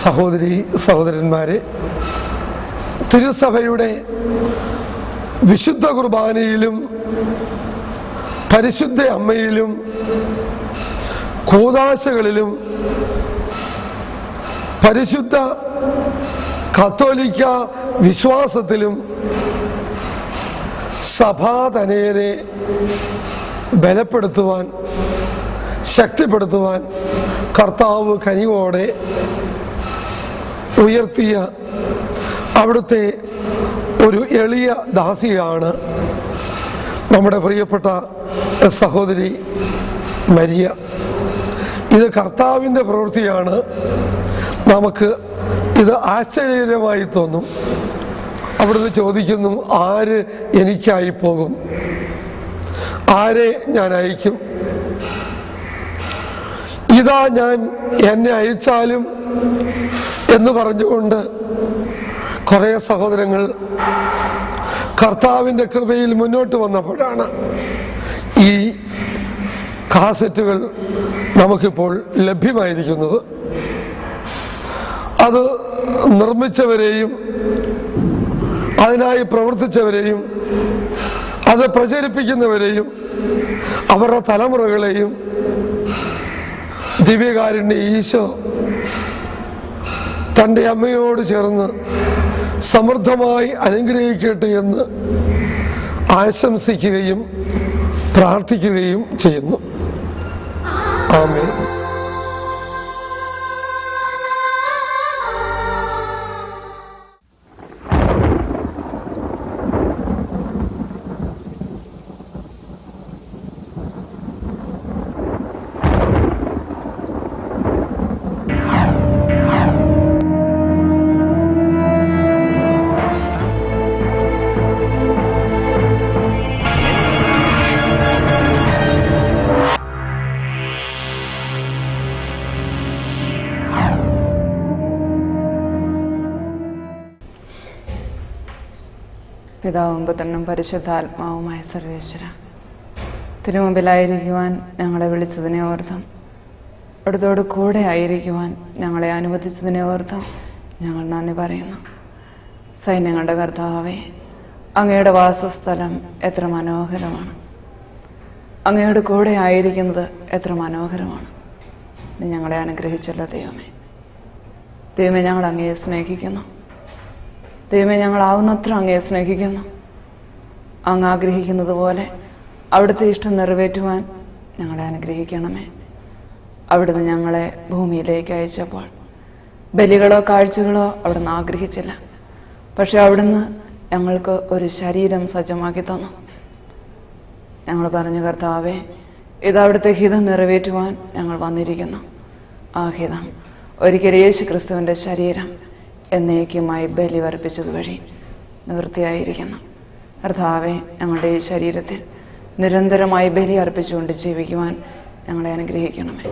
സഹോദരി സഹോദരന്മാരെ, തിരുസഭയുടെ വിശുദ്ധ കുർബാനയിലും പരിശുദ്ധ അമ്മയിലും കൂദാശകളിലും പരിശുദ്ധ കത്തോലിക്ക വിശ്വാസത്തിലും സഭാതനയരെ ബലപ്പെടുത്തുവാൻ, ശക്തിപ്പെടുത്തുവാൻ കർത്താവ് കനിവോടെ ഉയർത്തിയ അവിടുത്തെ ഒരു എളിയ ദാസിയാണ് നമ്മുടെ പ്രിയപ്പെട്ട സഹോദരി മരിയ. ഇത് കർത്താവിൻ്റെ പ്രവൃത്തിയാണ്. നമുക്ക് ഇത് ആശ്ചര്യകരമായി തോന്നും. അവിടുന്ന് ചോദിക്കുന്നു, ആര് എനിക്കായി പോകും? ആരെ ഞാൻ അയക്കും? ഇതാ ഞാൻ, എന്നെ അയച്ചാലും എന്ന് പറഞ്ഞുകൊണ്ട് കുറേ സഹോദരങ്ങൾ കർത്താവിൻ്റെ കൃപയിൽ മുന്നോട്ട് വന്നപ്പോഴാണ് ഈ കാസറ്റുകൾ നമുക്കിപ്പോൾ ലഭ്യമായിരിക്കുന്നത്. അത് നിർമ്മിച്ചവരെയും അതിനായി പ്രവർത്തിച്ചവരെയും അത് പ്രചരിപ്പിക്കുന്നവരെയും അവരുടെ തലമുറകളെയും ദിവ്യകാരുണ്യ ഈശോ തൻ്റെ അമ്മയോട് ചേർന്ന് സമൃദ്ധമായി അനുഗ്രഹിക്കട്ടെ എന്ന് ആശംസിക്കുകയും പ്രാർത്ഥിക്കുകയും ചെയ്യുന്നു. ആമേൻ. പിതാവും പുത്രനും പരിശുദ്ധാത്മാവുമായ സർവേശ്വര, തിരുമുമ്പിലായിരിക്കുവാൻ ഞങ്ങളെ വിളിച്ചതിനെ ഓർത്തും അവിടുത്തോട് കൂടെ ആയിരിക്കുവാൻ ഞങ്ങളെ അനുവദിച്ചതിനെ ഓർത്തും ഞങ്ങൾ നന്ദി പറയുന്നു. സൈന്യങ്ങളുടെ കർത്താവേ, അങ്ങയുടെ വാസസ്ഥലം എത്ര മനോഹരമാണ്! അങ്ങയുടെ കൂടെ ആയിരിക്കുന്നത് എത്ര മനോഹരമാണ്! നീ ഞങ്ങളെ അനുഗ്രഹിച്ചല്ലോ ദൈവമേ. ദൈവമേ, ഞങ്ങൾ അങ്ങയെ സ്നേഹിക്കുന്നു. ദൈവമേ, ഞങ്ങളാവുന്നത്ര അങ്ങയെ സ്നേഹിക്കുന്നു. അങ്ങ് ആഗ്രഹിക്കുന്നത് പോലെ അവിടുത്തെ ഇഷ്ടം നിറവേറ്റുവാൻ ഞങ്ങളെ അനുഗ്രഹിക്കണമേ. അവിടുന്ന് ഞങ്ങളെ ഭൂമിയിലേക്ക് അയച്ചപ്പോൾ ബലികളോ കാഴ്ചകളോ അവിടുന്ന് ആഗ്രഹിച്ചില്ല. പക്ഷെ അവിടുന്ന് ഞങ്ങൾക്ക് ഒരു ശരീരം സജ്ജമാക്കി തന്നു. ഞങ്ങൾ പറഞ്ഞു, കർത്താവേ, ഇത് അവിടുത്തെ ഹിതം നിറവേറ്റുവാൻ ഞങ്ങൾ വന്നിരിക്കുന്നു. ആ ഹിതം ഒരിക്കൽ യേശു ക്രിസ്തുവിൻ്റെ ശരീരം എന്നേക്കുമായി ബലി വർപ്പിച്ചത് വഴി നിവൃത്തിയായിരിക്കുന്നു. കർത്താവേ, ഞങ്ങളുടെ ഈ ശരീരത്തിൽ നിരന്തരമായി ബലി അർപ്പിച്ചുകൊണ്ട് ജീവിക്കുവാൻ ഞങ്ങളെ അനുഗ്രഹിക്കണമേ.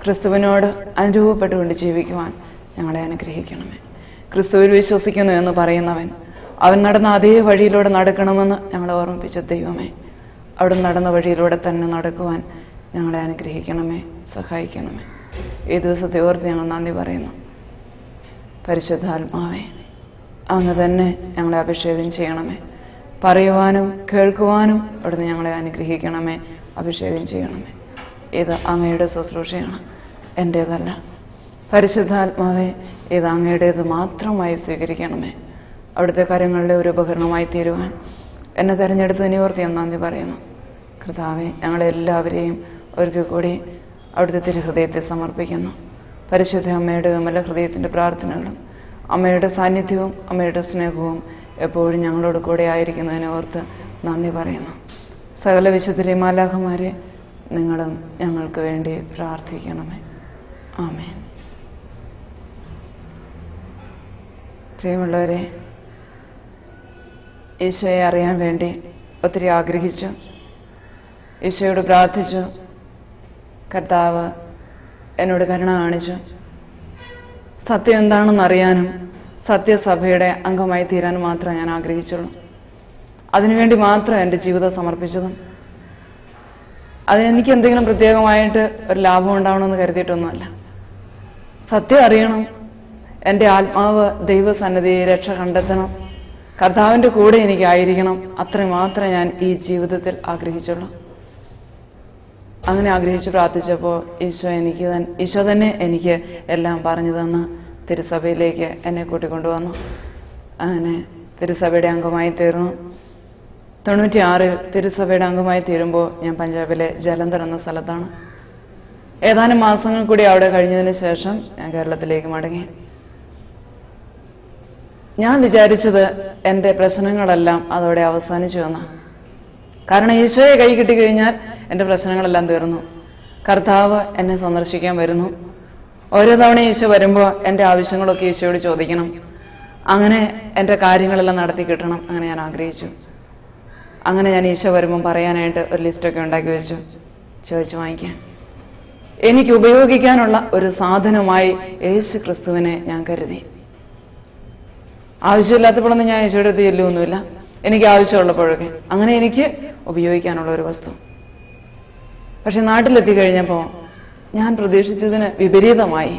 ക്രിസ്തുവിനോട് അനുരൂപപ്പെട്ടുകൊണ്ട് ജീവിക്കുവാൻ ഞങ്ങളെ അനുഗ്രഹിക്കണമേ. ക്രിസ്തുവിൽ വിശ്വസിക്കുന്നു എന്ന് പറയുന്നവൻ അവൻ നടന്ന അതേ വഴിയിലൂടെ നടക്കണമെന്ന് ഞങ്ങളെ ഓർമ്മിപ്പിച്ച ദൈവമേ, അവിടെ നടന്ന വഴിയിലൂടെ തന്നെ നടക്കുവാൻ ഞങ്ങളെ അനുഗ്രഹിക്കണമേ, സഹായിക്കണമേ. ഈ ദിവസത്തെ ഓർത്ത് ഞങ്ങൾ നന്ദി പറയുന്നു. പരിശുദ്ധാത്മാവേ, അങ്ങ് തന്നെ ഞങ്ങളെ അഭിഷേകം ചെയ്യണമേ. പറയുവാനും കേൾക്കുവാനും അവിടുന്ന് ഞങ്ങളെ അനുഗ്രഹിക്കണമേ, അഭിഷേകം ചെയ്യണമേ. ഇത് അങ്ങയുടെ ശുശ്രൂഷയാണ്, എൻ്റേതല്ല. പരിശുദ്ധാത്മാവേ, ഇത് അങ്ങയുടേത് മാത്രമായി സ്വീകരിക്കണമേ. അവിടുത്തെ കാര്യങ്ങളുടെ ഒരു ഉപകരണമായി തീരുവാൻ എന്നെ തിരഞ്ഞെടുത്തതിനെ ഓർത്ത് ഞാൻ നന്ദി പറയുന്നു. കർത്താവേ, ഞങ്ങളെല്ലാവരെയും ഒരിക്കൽ കൂടി അവിടുത്തെ തിരുഹൃദയത്തെ സമർപ്പിക്കുന്നു. പരിശുദ്ധ അമ്മയുടെ വിമല ഹൃദയത്തിൻ്റെ പ്രാർത്ഥനകളും അമ്മയുടെ സാന്നിധ്യവും അമ്മയുടെ സ്നേഹവും എപ്പോഴും ഞങ്ങളോട് കൂടെ ആയിരിക്കുന്നതിനെ ഓർത്ത് നന്ദി പറയുന്നു. സകല വിശുദ്ധരെ മാലാഖമാരെ നിങ്ങളും ഞങ്ങൾക്ക് വേണ്ടി പ്രാർത്ഥിക്കണമേ. ആമേൻ. പ്രിയമുള്ളവരെ, ഈശോയെ അറിയാൻ വേണ്ടി ഒത്തിരി ആഗ്രഹിച്ചു, ഈശോയോട് പ്രാർത്ഥിച്ചു. കർത്താവ് എന്നോട് കരുണ കാണിച്ചു. സത്യം എന്താണെന്ന് അറിയാനും സത്യസഭയുടെ അംഗമായി തീരാനും മാത്രമേ ഞാൻ ആഗ്രഹിച്ചുള്ളൂ. അതിനുവേണ്ടി മാത്രം എൻ്റെ ജീവിതം സമർപ്പിച്ചതും അതിനെനിക്ക് എന്തെങ്കിലും പ്രത്യേകമായിട്ട് ഒരു ലാഭം ഉണ്ടാവണമെന്ന് കരുതിയിട്ടൊന്നുമല്ല. സത്യം അറിയണം, എൻ്റെ ആത്മാവ് ദൈവസന്നിധി രക്ഷ കണ്ടെത്തണം, കർത്താവിൻ്റെ കൂടെ എനിക്കായിരിക്കണം. അത്രയും മാത്രമേ ഞാൻ ഈ ജീവിതത്തിൽ ആഗ്രഹിച്ചുള്ളൂ. അങ്ങനെ ആഗ്രഹിച്ച് പ്രാർത്ഥിച്ചപ്പോൾ ഈശോ തന്നെ എനിക്ക് എല്ലാം പറഞ്ഞു തന്ന് തിരുസഭയിലേക്ക് എന്നെ കൂട്ടിക്കൊണ്ടുവന്നു. അങ്ങനെ തിരുസഭയുടെ അംഗമായി തീർന്നു. 96 തിരുസഭയുടെ അംഗമായി തീരുമ്പോൾ ഞാൻ പഞ്ചാബിലെ ജലന്ധർ എന്ന സ്ഥലത്താണ്. ഏതാനും മാസങ്ങൾ കൂടി അവിടെ കഴിഞ്ഞതിന് ശേഷം ഞാൻ കേരളത്തിലേക്ക് മടങ്ങി. ഞാൻ വിചാരിച്ചത് എൻ്റെ പ്രശ്നങ്ങളെല്ലാം അതോടെ അവസാനിച്ചു എന്നാണ്. കാരണം ഈശോയെ കൈ കിട്ടിക്കഴിഞ്ഞാൽ എൻ്റെ പ്രശ്നങ്ങളെല്ലാം തീർന്നു. കർത്താവ് എന്നെ സന്ദർശിക്കാൻ വരുന്നു. ഓരോ തവണ ഈശോ വരുമ്പോൾ എൻ്റെ ആവശ്യങ്ങളൊക്കെ ഈശോയോട് ചോദിക്കണം. അങ്ങനെ എൻ്റെ കാര്യങ്ങളെല്ലാം നടത്തി കിട്ടണം. അങ്ങനെ ഞാൻ ആഗ്രഹിച്ചു. അങ്ങനെ ഞാൻ ഈശോ വരുമ്പം പറയാനായിട്ട് ഒരു ലിസ്റ്റൊക്കെ ഉണ്ടാക്കി വെച്ചു, ചോദിച്ചു വാങ്ങിക്കാൻ. എനിക്ക് ഉപയോഗിക്കാനുള്ള ഒരു സാധനമായി യേശു ക്രിസ്തുവിനെ ഞാൻ കരുതി. ആവശ്യമില്ലാത്തപ്പോഴൊന്നും ഞാൻ ഈശോയുടെ അടുത്ത് ചെല്ലുമൊന്നുമില്ല, എനിക്ക് ആവശ്യമുള്ളപ്പോഴൊക്കെ. അങ്ങനെ എനിക്ക് ഉപയോഗിക്കാനുള്ള ഒരു വസ്തു. പക്ഷെ നാട്ടിലെത്തി കഴിഞ്ഞപ്പോൾ ഞാൻ പ്രതീക്ഷിച്ചതിന് വിപരീതമായി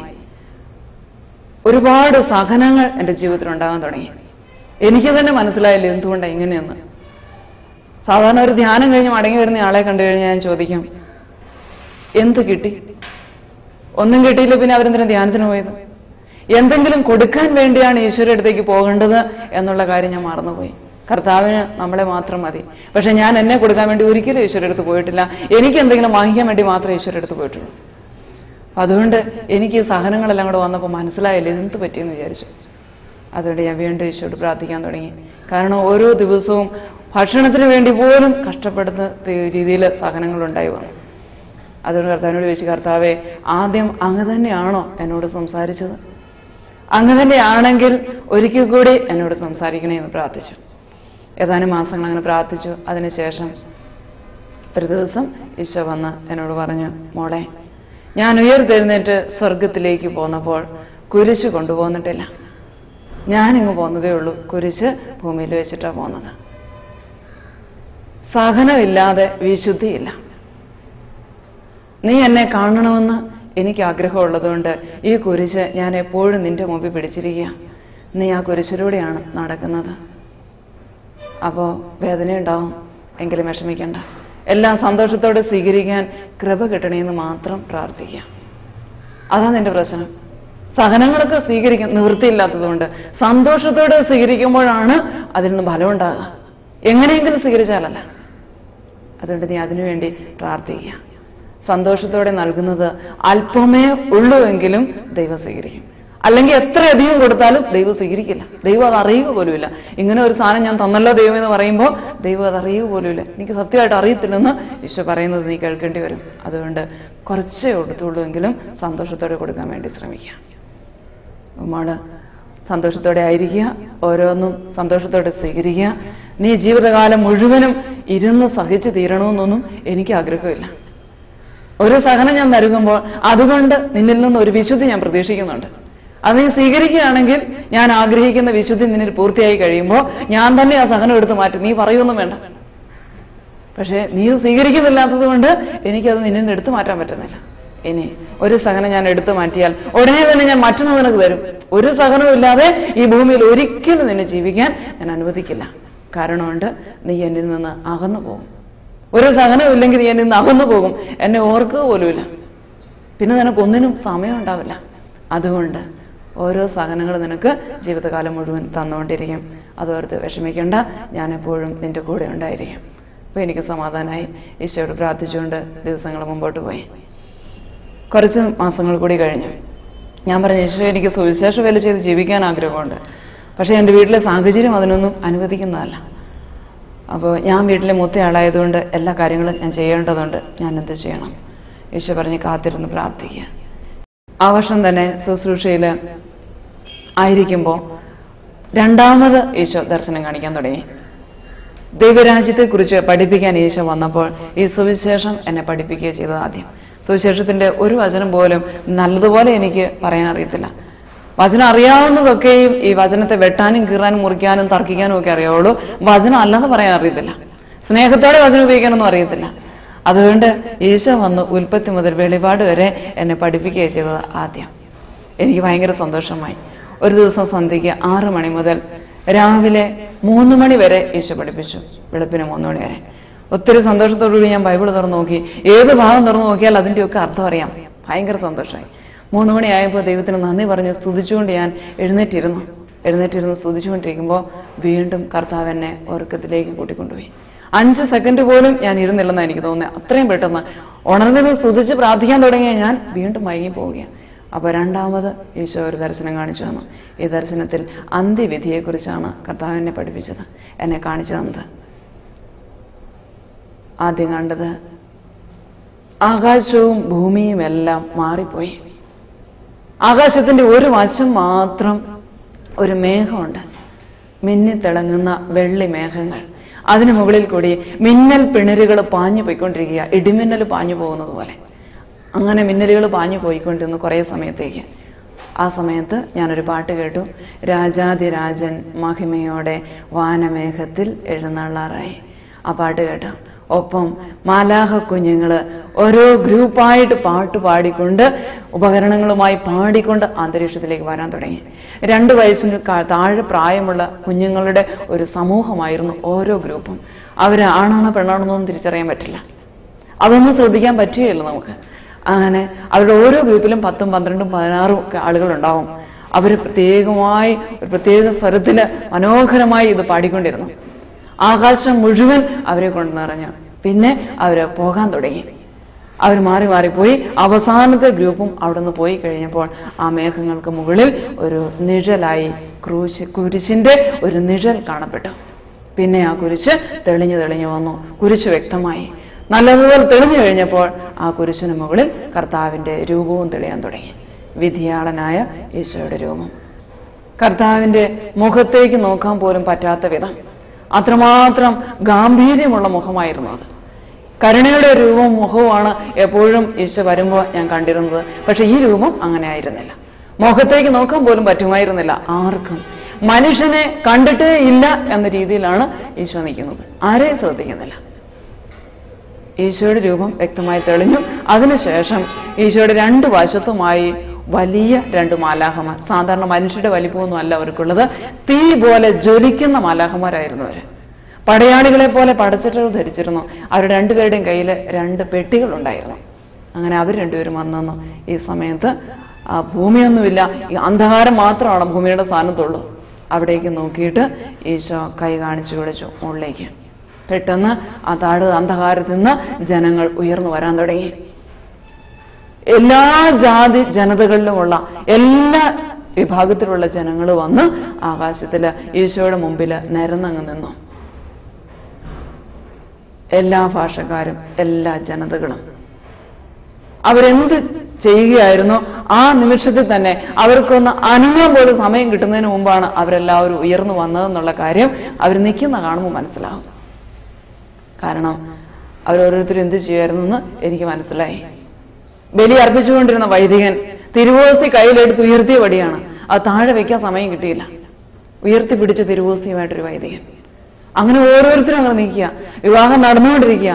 ഒരുപാട് സഹനങ്ങൾ എൻ്റെ ജീവിതത്തിൽ ഉണ്ടാകാൻ തുടങ്ങി. എനിക്ക് തന്നെ മനസ്സിലായില്ല എന്തുകൊണ്ടാണ് ഇങ്ങനെയെന്ന്. സാധാരണ ഒരു ധ്യാനം കഴിഞ്ഞ് മടങ്ങി വരുന്ന ആളെ കണ്ടു കഴിഞ്ഞാൽ ഞാൻ ചോദിക്കും, എന്ത് കിട്ടി? ഒന്നും കിട്ടിയില്ല, പിന്നെ അവരെന്തിനാ ധ്യാനത്തിന് പോയത്? എന്തെങ്കിലും കൊടുക്കാൻ വേണ്ടിയാണ് ഈശ്വര അടുത്തേക്ക് പോകേണ്ടത് എന്നുള്ള കാര്യം ഞാൻ മറന്നുപോയി. കർത്താവിന് നമ്മളെ മാത്രം മതി. പക്ഷെ ഞാൻ എന്നെ കൊടുക്കാൻ വേണ്ടി ഒരിക്കലും ഈശ്വര അടുത്ത് പോയിട്ടില്ല. എനിക്ക് എന്തെങ്കിലും വാങ്ങിക്കാൻ വേണ്ടി മാത്രമേ ഈശ്വര അടുത്ത് പോയിട്ടുള്ളൂ. അതുകൊണ്ട് എനിക്ക് ഈ സഹനങ്ങളെല്ലാം കൂടെ വന്നപ്പോൾ മനസ്സിലായില്ല ഇതെന്ത് പറ്റിയെന്ന് വിചാരിച്ചു. അതുകൊണ്ട് ഞാൻ വീണ്ടും ഈശോയോട് പ്രാർത്ഥിക്കാൻ തുടങ്ങി. കാരണം ഓരോ ദിവസവും ഭക്ഷണത്തിന് വേണ്ടി പോലും കഷ്ടപ്പെടുന്ന രീതിയിൽ സഹനങ്ങളുണ്ടായി വന്നു. അതുകൊണ്ട് കർത്താവിനോട് ചോദിച്ചു, കർത്താവേ, ആദ്യം അങ്ങ് തന്നെയാണോ എന്നോട് സംസാരിച്ചത്? അങ്ങ് തന്നെയാണെങ്കിൽ ഒരിക്കൽ കൂടി എന്നോട് സംസാരിക്കണേ എന്ന് പ്രാർത്ഥിച്ചു. ഏതാനും മാസങ്ങൾ അങ്ങനെ പ്രാർത്ഥിച്ചു. അതിനുശേഷം ഒരു ദിവസം ഈശോ വന്ന് എന്നോട് പറഞ്ഞു, മോളെ, ഞാൻ ഉയർത്തെഴുന്നേറ്റ് സ്വർഗത്തിലേക്ക് പോന്നപ്പോൾ കുരിശ് കൊണ്ടുപോന്നിട്ടില്ല. ഞാനിങ്ങ് പോന്നതേ ഉള്ളൂ. കുരിശ് ഭൂമിയിൽ വെച്ചിട്ടാണ് പോന്നത്. സഹനമില്ലാതെ വിശുദ്ധിയില്ല. നീ എന്നെ കാണണമെന്ന് എനിക്ക് ആഗ്രഹമുള്ളതുകൊണ്ട് ഈ കുരിശ് ഞാൻ എപ്പോഴും നിന്റെ മുമ്പിൽ പിടിച്ചിരിക്കുക. നീ ആ കുരിശിലൂടെയാണ് നടക്കുന്നത്. അപ്പോൾ വേദനയുണ്ടാവും, എങ്കിലും വിഷമിക്കണ്ട. എല്ലാം സന്തോഷത്തോടെ സ്വീകരിക്കാൻ കൃപ കിട്ടണമെന്ന് മാത്രം പ്രാർത്ഥിക്കുക. അതാ നിന്റെ പ്രശ്നം. സഹനങ്ങളൊക്കെ സ്വീകരിക്കാൻ നിവൃത്തിയില്ലാത്തതുകൊണ്ട് സന്തോഷത്തോടെ സ്വീകരിക്കുമ്പോഴാണ് അതിൽ നിന്ന് ഫലം ഉണ്ടാകുക. എങ്ങനെയെങ്കിലും സ്വീകരിച്ചാലല്ല. അതുകൊണ്ട് നീ അതിനുവേണ്ടി പ്രാർത്ഥിക്കുക. സന്തോഷത്തോടെ നൽകുന്നത് അല്പമേ ഉള്ളൂ എങ്കിലും ദൈവം സ്വീകരിക്കും. അല്ലെങ്കിൽ എത്രയധികം കൊടുത്താലും ദൈവം സ്വീകരിക്കില്ല. ദൈവം അത് അറിയുക പോലുമില്ല. ഇങ്ങനെ ഒരു സാധനം ഞാൻ തന്നല്ലോ ദൈവം എന്ന് പറയുമ്പോൾ ദൈവം അത് അറിയുക പോലുമില്ല. എനിക്ക് സത്യമായിട്ട് അറിയത്തില്ലെന്ന് ഈശോ പറയുന്നത് നീ കേൾക്കേണ്ടി വരും. അതുകൊണ്ട് കുറച്ചേ കൊടുത്തുള്ളൂ എങ്കിലും സന്തോഷത്തോടെ കൊടുക്കാൻ വേണ്ടി ശ്രമിക്കുക. നമ്മൾ സന്തോഷത്തോടെ ആയിരിക്കുക. ഓരോന്നും സന്തോഷത്തോടെ സ്വീകരിക്കുക. നീ ജീവിതകാലം മുഴുവനും ഇരുന്ന് സഹിച്ചു തീരണമെന്നൊന്നും എനിക്ക് ആഗ്രഹമില്ല. ഒരു സഹനം ഞാൻ നൽകുമ്പോൾ അതുകൊണ്ട് നിന്നിൽ നിന്ന് ഒരു വിശുദ്ധി ഞാൻ പ്രതീക്ഷിക്കുന്നുണ്ട്. അത് നീ സ്വീകരിക്കുകയാണെങ്കിൽ ഞാൻ ആഗ്രഹിക്കുന്ന വിശുദ്ധി നിന്നിൽ പൂർത്തിയായി കഴിയുമ്പോൾ ഞാൻ തന്നെ ആ സഹനം എടുത്ത് മാറ്റും. നീ പറയൊന്നും വേണ്ട. പക്ഷെ നീ സ്വീകരിക്കുന്നില്ലാത്തത് കൊണ്ട് എനിക്കത് നിന്നിൽ നിന്ന് എടുത്തു മാറ്റാൻ പറ്റുന്നില്ല. ഇനി ഒരു സഹനം ഞാൻ എടുത്തു മാറ്റിയാൽ ഉടനെ തന്നെ ഞാൻ മറ്റൊന്ന് നിനക്ക് തരും. ഒരു സഹനവും ഇല്ലാതെ ഈ ഭൂമിയിൽ ഒരിക്കലും നിന്നെ ജീവിക്കാൻ ഞാൻ അനുവദിക്കില്ല. കാരണമുണ്ട്, നീ എന്നിൽ നിന്ന് അകന്നു പോകും. ഒരു സഹനവും ഇല്ലെങ്കിൽ നീ എന്നിൽ നിന്ന് അകന്നു പോകും. എന്നെ ഓർക്കുക പോലുമില്ല. പിന്നെ നിനക്കൊന്നിനും സമയം ഉണ്ടാവില്ല. അതുകൊണ്ട് ഓരോ സഹനങ്ങൾ നിനക്ക് ജീവിതകാലം മുഴുവൻ തന്നുകൊണ്ടിരിക്കും. അതോർത്ത് വിഷമിക്കേണ്ട, ഞാനെപ്പോഴും നിന്റെ കൂടെ ഉണ്ടായിരിക്കും. അപ്പോൾ എനിക്ക് സമാധാനമായി. ഈശോയോട് പ്രാർത്ഥിച്ചുകൊണ്ട് ദിവസങ്ങൾ മുമ്പോട്ട് പോയി. കുറച്ച് മാസങ്ങൾ കൂടി കഴിഞ്ഞു. ഞാൻ പറഞ്ഞു, ഈശോ, എനിക്ക് സുവിശേഷ വേല ചെയ്ത് ജീവിക്കാൻ ആഗ്രഹമുണ്ട്. പക്ഷേ എൻ്റെ വീട്ടിലെ സാഹചര്യം അതിനൊന്നും അനുവദിക്കുന്നതല്ല. അപ്പോൾ ഞാൻ വീട്ടിലെ മൂത്തയാളായതുകൊണ്ട് എല്ലാ കാര്യങ്ങളും ഞാൻ ചെയ്യേണ്ടതുണ്ട്. ഞാൻ എന്ത് ചെയ്യണം? ഈശോ പറഞ്ഞ് കാത്തിരുന്ന് പ്രാർത്ഥിക്കുക. ആ വർഷം തന്നെ ശുശ്രൂഷയിൽ ആയിരിക്കുമ്പോൾ രണ്ടാമത് ഈശോ ദർശനം കാണിക്കാൻ തുടങ്ങി. ദൈവരാജ്യത്തെക്കുറിച്ച് പഠിപ്പിക്കാൻ ഈശോ വന്നപ്പോൾ ഈ സുവിശേഷം എന്നെ പഠിപ്പിക്കുക ചെയ്തത്. ആദ്യം സുവിശേഷത്തിൻ്റെ ഒരു വചനം പോലും നല്ലതുപോലെ എനിക്ക് പറയാൻ അറിയത്തില്ല. വചനം അറിയാവുന്നതൊക്കെയും ഈ വചനത്തെ വെട്ടാനും കീറാനും മുറിക്കാനും തർക്കിക്കാനും ഒക്കെ അറിയാവുള്ളൂ. വചനം അല്ലാതെ പറയാൻ അറിയത്തില്ല. സ്നേഹത്തോടെ വചനം ഉപയോഗിക്കാനൊന്നും അറിയത്തില്ല. അതുകൊണ്ട് ഈശോ വന്ന് ഉൽപ്പത്തി മുതൽ വെളിപാട് വരെ എന്നെ പഠിപ്പിക്കുകയാണ് ചെയ്തത്. ആദ്യം എനിക്ക് ഭയങ്കര സന്തോഷമായി. ഒരു ദിവസം സന്ധ്യയ്ക്ക് 6 മണി മുതൽ രാവിലെ 3 മണി വരെ ഈശോ പഠിപ്പിച്ചു. വെളുപ്പിന് 3 മണി വരെ. ഒത്തിരി സന്തോഷത്തോടുകൂടി ഞാൻ ബൈബിൾ തുറന്നു നോക്കി. ഏത് ഭാഗം തുറന്നു നോക്കിയാൽ അതിൻ്റെയൊക്കെ അർത്ഥം അറിയാം. ഭയങ്കര സന്തോഷമായി. 3 മണിയായപ്പോൾ ദൈവത്തിന് നന്ദി പറഞ്ഞ് സ്തുതിച്ചുകൊണ്ട് ഞാൻ എഴുന്നേറ്റിരുന്ന് സ്തുതിച്ചുകൊണ്ടിരിക്കുമ്പോൾ വീണ്ടും കർത്താവ് എന്നെ ഉറക്കത്തിലേക്ക് കൂട്ടിക്കൊണ്ടുപോയി. 5 സെക്കൻഡ് പോലും ഞാൻ ഇരുന്നില്ലെന്നാണ് എനിക്ക് തോന്നുന്നത്. അത്രയും പെട്ടെന്ന് ഉണർന്നിരുന്ന് സ്തുതിച്ച് പ്രാർത്ഥിക്കാൻ തുടങ്ങിയ ഞാൻ വീണ്ടും മയങ്ങി പോവുകയാണ്. അപ്പോൾ രണ്ടാമത് ഈശോ ഒരു ദർശനം കാണിച്ചു തന്നു. ഈ ദർശനത്തിൽ അന്ത്യവിധിയെക്കുറിച്ചാണ് കർത്താവ് എന്നെ പഠിപ്പിച്ചത്, എന്നെ കാണിച്ചു തന്നത്. ആദ്യം കണ്ടത് ആകാശവും ഭൂമിയും എല്ലാം മാറിപ്പോയി. ആകാശത്തിന്റെ ഒരു വശം മാത്രം ഒരു മേഘമുണ്ട്, മിന്നിത്തിളങ്ങുന്ന വെള്ളി മേഘങ്ങൾ. അതിനു മുകളിൽ കൂടി മിന്നൽ പിണരുകൾ പാഞ്ഞു പോയിക്കൊണ്ടിരിക്കുക, ഇടിമിന്നൽ പാഞ്ഞു പോകുന്നത് പോലെ. അങ്ങനെ മിന്നലുകൾ പാഞ്ഞു പോയിക്കൊണ്ടിരുന്നു കുറേ സമയത്തേക്ക്. ആ സമയത്ത് ഞാനൊരു പാട്ട് കേട്ടു. രാജാതിരാജൻ മഹിമയോടെ വാനമേഘത്തിൽ എഴുന്നള്ളാറായി. ആ പാട്ട് കേട്ടു. ഒപ്പം മാലാഹ കുഞ്ഞുങ്ങള് ഓരോ ഗ്രൂപ്പായിട്ട് പാട്ട് പാടിക്കൊണ്ട് ഉപകരണങ്ങളുമായി പാടിക്കൊണ്ട് അന്തരീക്ഷത്തിലേക്ക് വരാൻ തുടങ്ങി. 2 വയസ്സിന് താഴെ പ്രായമുള്ള കുഞ്ഞുങ്ങളുടെ ഒരു സമൂഹമായിരുന്നു ഓരോ ഗ്രൂപ്പും. അവര് ആണാണോ പെണ്ണാണോ എന്നൊന്നും തിരിച്ചറിയാൻ പറ്റില്ല, അതൊന്നും ശ്രദ്ധിക്കാൻ പറ്റുകയില്ല നമുക്ക്. അങ്ങനെ അവരുടെ ഓരോ ഗ്രൂപ്പിലും 10, 12, 16 ഒക്കെ ആളുകളുണ്ടാവും. അവർ പ്രത്യേകമായി ഒരു പ്രത്യേക സ്വരത്തില് മനോഹരമായി ഇത് പാടിക്കൊണ്ടിരുന്നു. ആകാശം മുഴുവൻ അവരെ കൊണ്ട് നിറഞ്ഞു. പിന്നെ അവര് പോകാൻ തുടങ്ങി. അവർ മാറി മാറിപ്പോയി. അവസാനത്തെ ഗ്രൂപ്പും അവിടെ നിന്ന് പോയി കഴിഞ്ഞപ്പോൾ ആ മേഘങ്ങൾക്ക് മുകളിൽ ഒരു നിഴലായി കുരിശിന്റെ ഒരു നിഴൽ കാണപ്പെട്ടു. പിന്നെ ആ കുരിശ് തെളിഞ്ഞു വന്നു. കുരിശ് വ്യക്തമായി നല്ലതുപോലെ തെളിഞ്ഞു കഴിഞ്ഞപ്പോൾ ആ കുരിശിന് മുകളിൽ കർത്താവിന്റെ രൂപവും തെളിയാൻ തുടങ്ങി. വിധിയാളനായ ഈശോയുടെ രൂപം. കർത്താവിന്റെ മുഖത്തേക്ക് നോക്കാൻ പോലും പറ്റാത്ത വിധം അത്രമാത്രം ഗാംഭീര്യമുള്ള മുഖമായിരുന്നു അത്. കരുണയുടെ രൂപവും മുഖവുമാണ് എപ്പോഴും ഈശോ വരുമ്പോൾ ഞാൻ കണ്ടിരുന്നത്. പക്ഷെ ഈ രൂപം അങ്ങനെ ആയിരുന്നില്ല. മുഖത്തേക്ക് നോക്കാൻ പോലും പറ്റുമായിരുന്നില്ല ആർക്കും. മനുഷ്യനെ കണ്ടിട്ടേ ഇല്ല എന്ന രീതിയിലാണ് ഈശോ നിൽക്കുന്നത്. ആരെയും ശ്രദ്ധിക്കുന്നില്ല. ഈശോയുടെ രൂപം വ്യക്തമായി തെളിഞ്ഞു. അതിനുശേഷം ഈശോയുടെ 2 വശത്തുമായി വലിയ 2 മാലാഖമാർ. സാധാരണ മനുഷ്യരുടെ വലിപ്പമൊന്നും അല്ല അവർക്കുള്ളത്. തീ പോലെ ജ്വലിക്കുന്ന മാലാഖമാരായിരുന്നു അവര്. പടയാളികളെ പോലെ പടച്ചട്ടകൾ ധരിച്ചിരുന്നു. അവരുടെ 2 പേരുടെയും കയ്യിൽ 2 പെട്ടികൾ ഉണ്ടായിരുന്നു. അങ്ങനെ അവർ 2 പേരും വന്നു. ഈ സമയത്ത് ഭൂമിയൊന്നുമില്ല, ഈ അന്ധകാരം മാത്രമാണ് ഭൂമിയുടെ സ്ഥാനത്തുള്ളൂ. അവിടേക്ക് നോക്കിയിട്ട് ഈശോ കൈ കാണിച്ചു വിളിച്ചു മുകളിലേക്ക്. പെട്ടെന്ന് ആ അന്ധകാരത്തിൽ നിന്ന് ജനങ്ങൾ ഉയർന്നു വരാൻ തുടങ്ങി. എല്ലാ ജാതി ജനതകളിലുമുള്ള എല്ലാ വിഭാഗത്തിലുള്ള ജനങ്ങൾ വന്ന് ആകാശത്തില് ഈശോയുടെ മുമ്പില് നിരന്നങ്ങ് നിന്നു. എല്ലാ ഭാഷക്കാരും എല്ലാ ജനതകളും അവരെന്ത് ചെയ്യുകയായിരുന്നു ആ നിമിഷത്തിൽ തന്നെ അവർക്കൊന്ന് അനങ്ങാൻ പോലും സമയം കിട്ടുന്നതിന് മുമ്പാണ് അവരെല്ലാവരും ഉയർന്നു വന്നതെന്നുള്ള കാര്യം അവർ നിൽക്കുന്ന കാണുമ്പോൾ മനസ്സിലാവും. കാരണം അവരോരോരുത്തരും എന്ത് ചെയ്യുമായിരുന്നു എനിക്ക് മനസ്സിലായി. ബലി അർപ്പിച്ചുകൊണ്ടിരുന്ന വൈദികൻ തിരുവോസ്തി കയ്യിലെടുത്ത് ഉയർത്തിയ വടിയാണ്. അത് താഴെ വെക്കാൻ സമയം കിട്ടിയില്ല. ഉയർത്തി പിടിച്ച തിരുവോസ്തിയുമായിട്ടൊരു വൈദികൻ. അങ്ങനെ ഓരോരുത്തരും അങ്ങനെ നിൽക്കുക. വിവാഹം നടന്നുകൊണ്ടിരിക്കുക.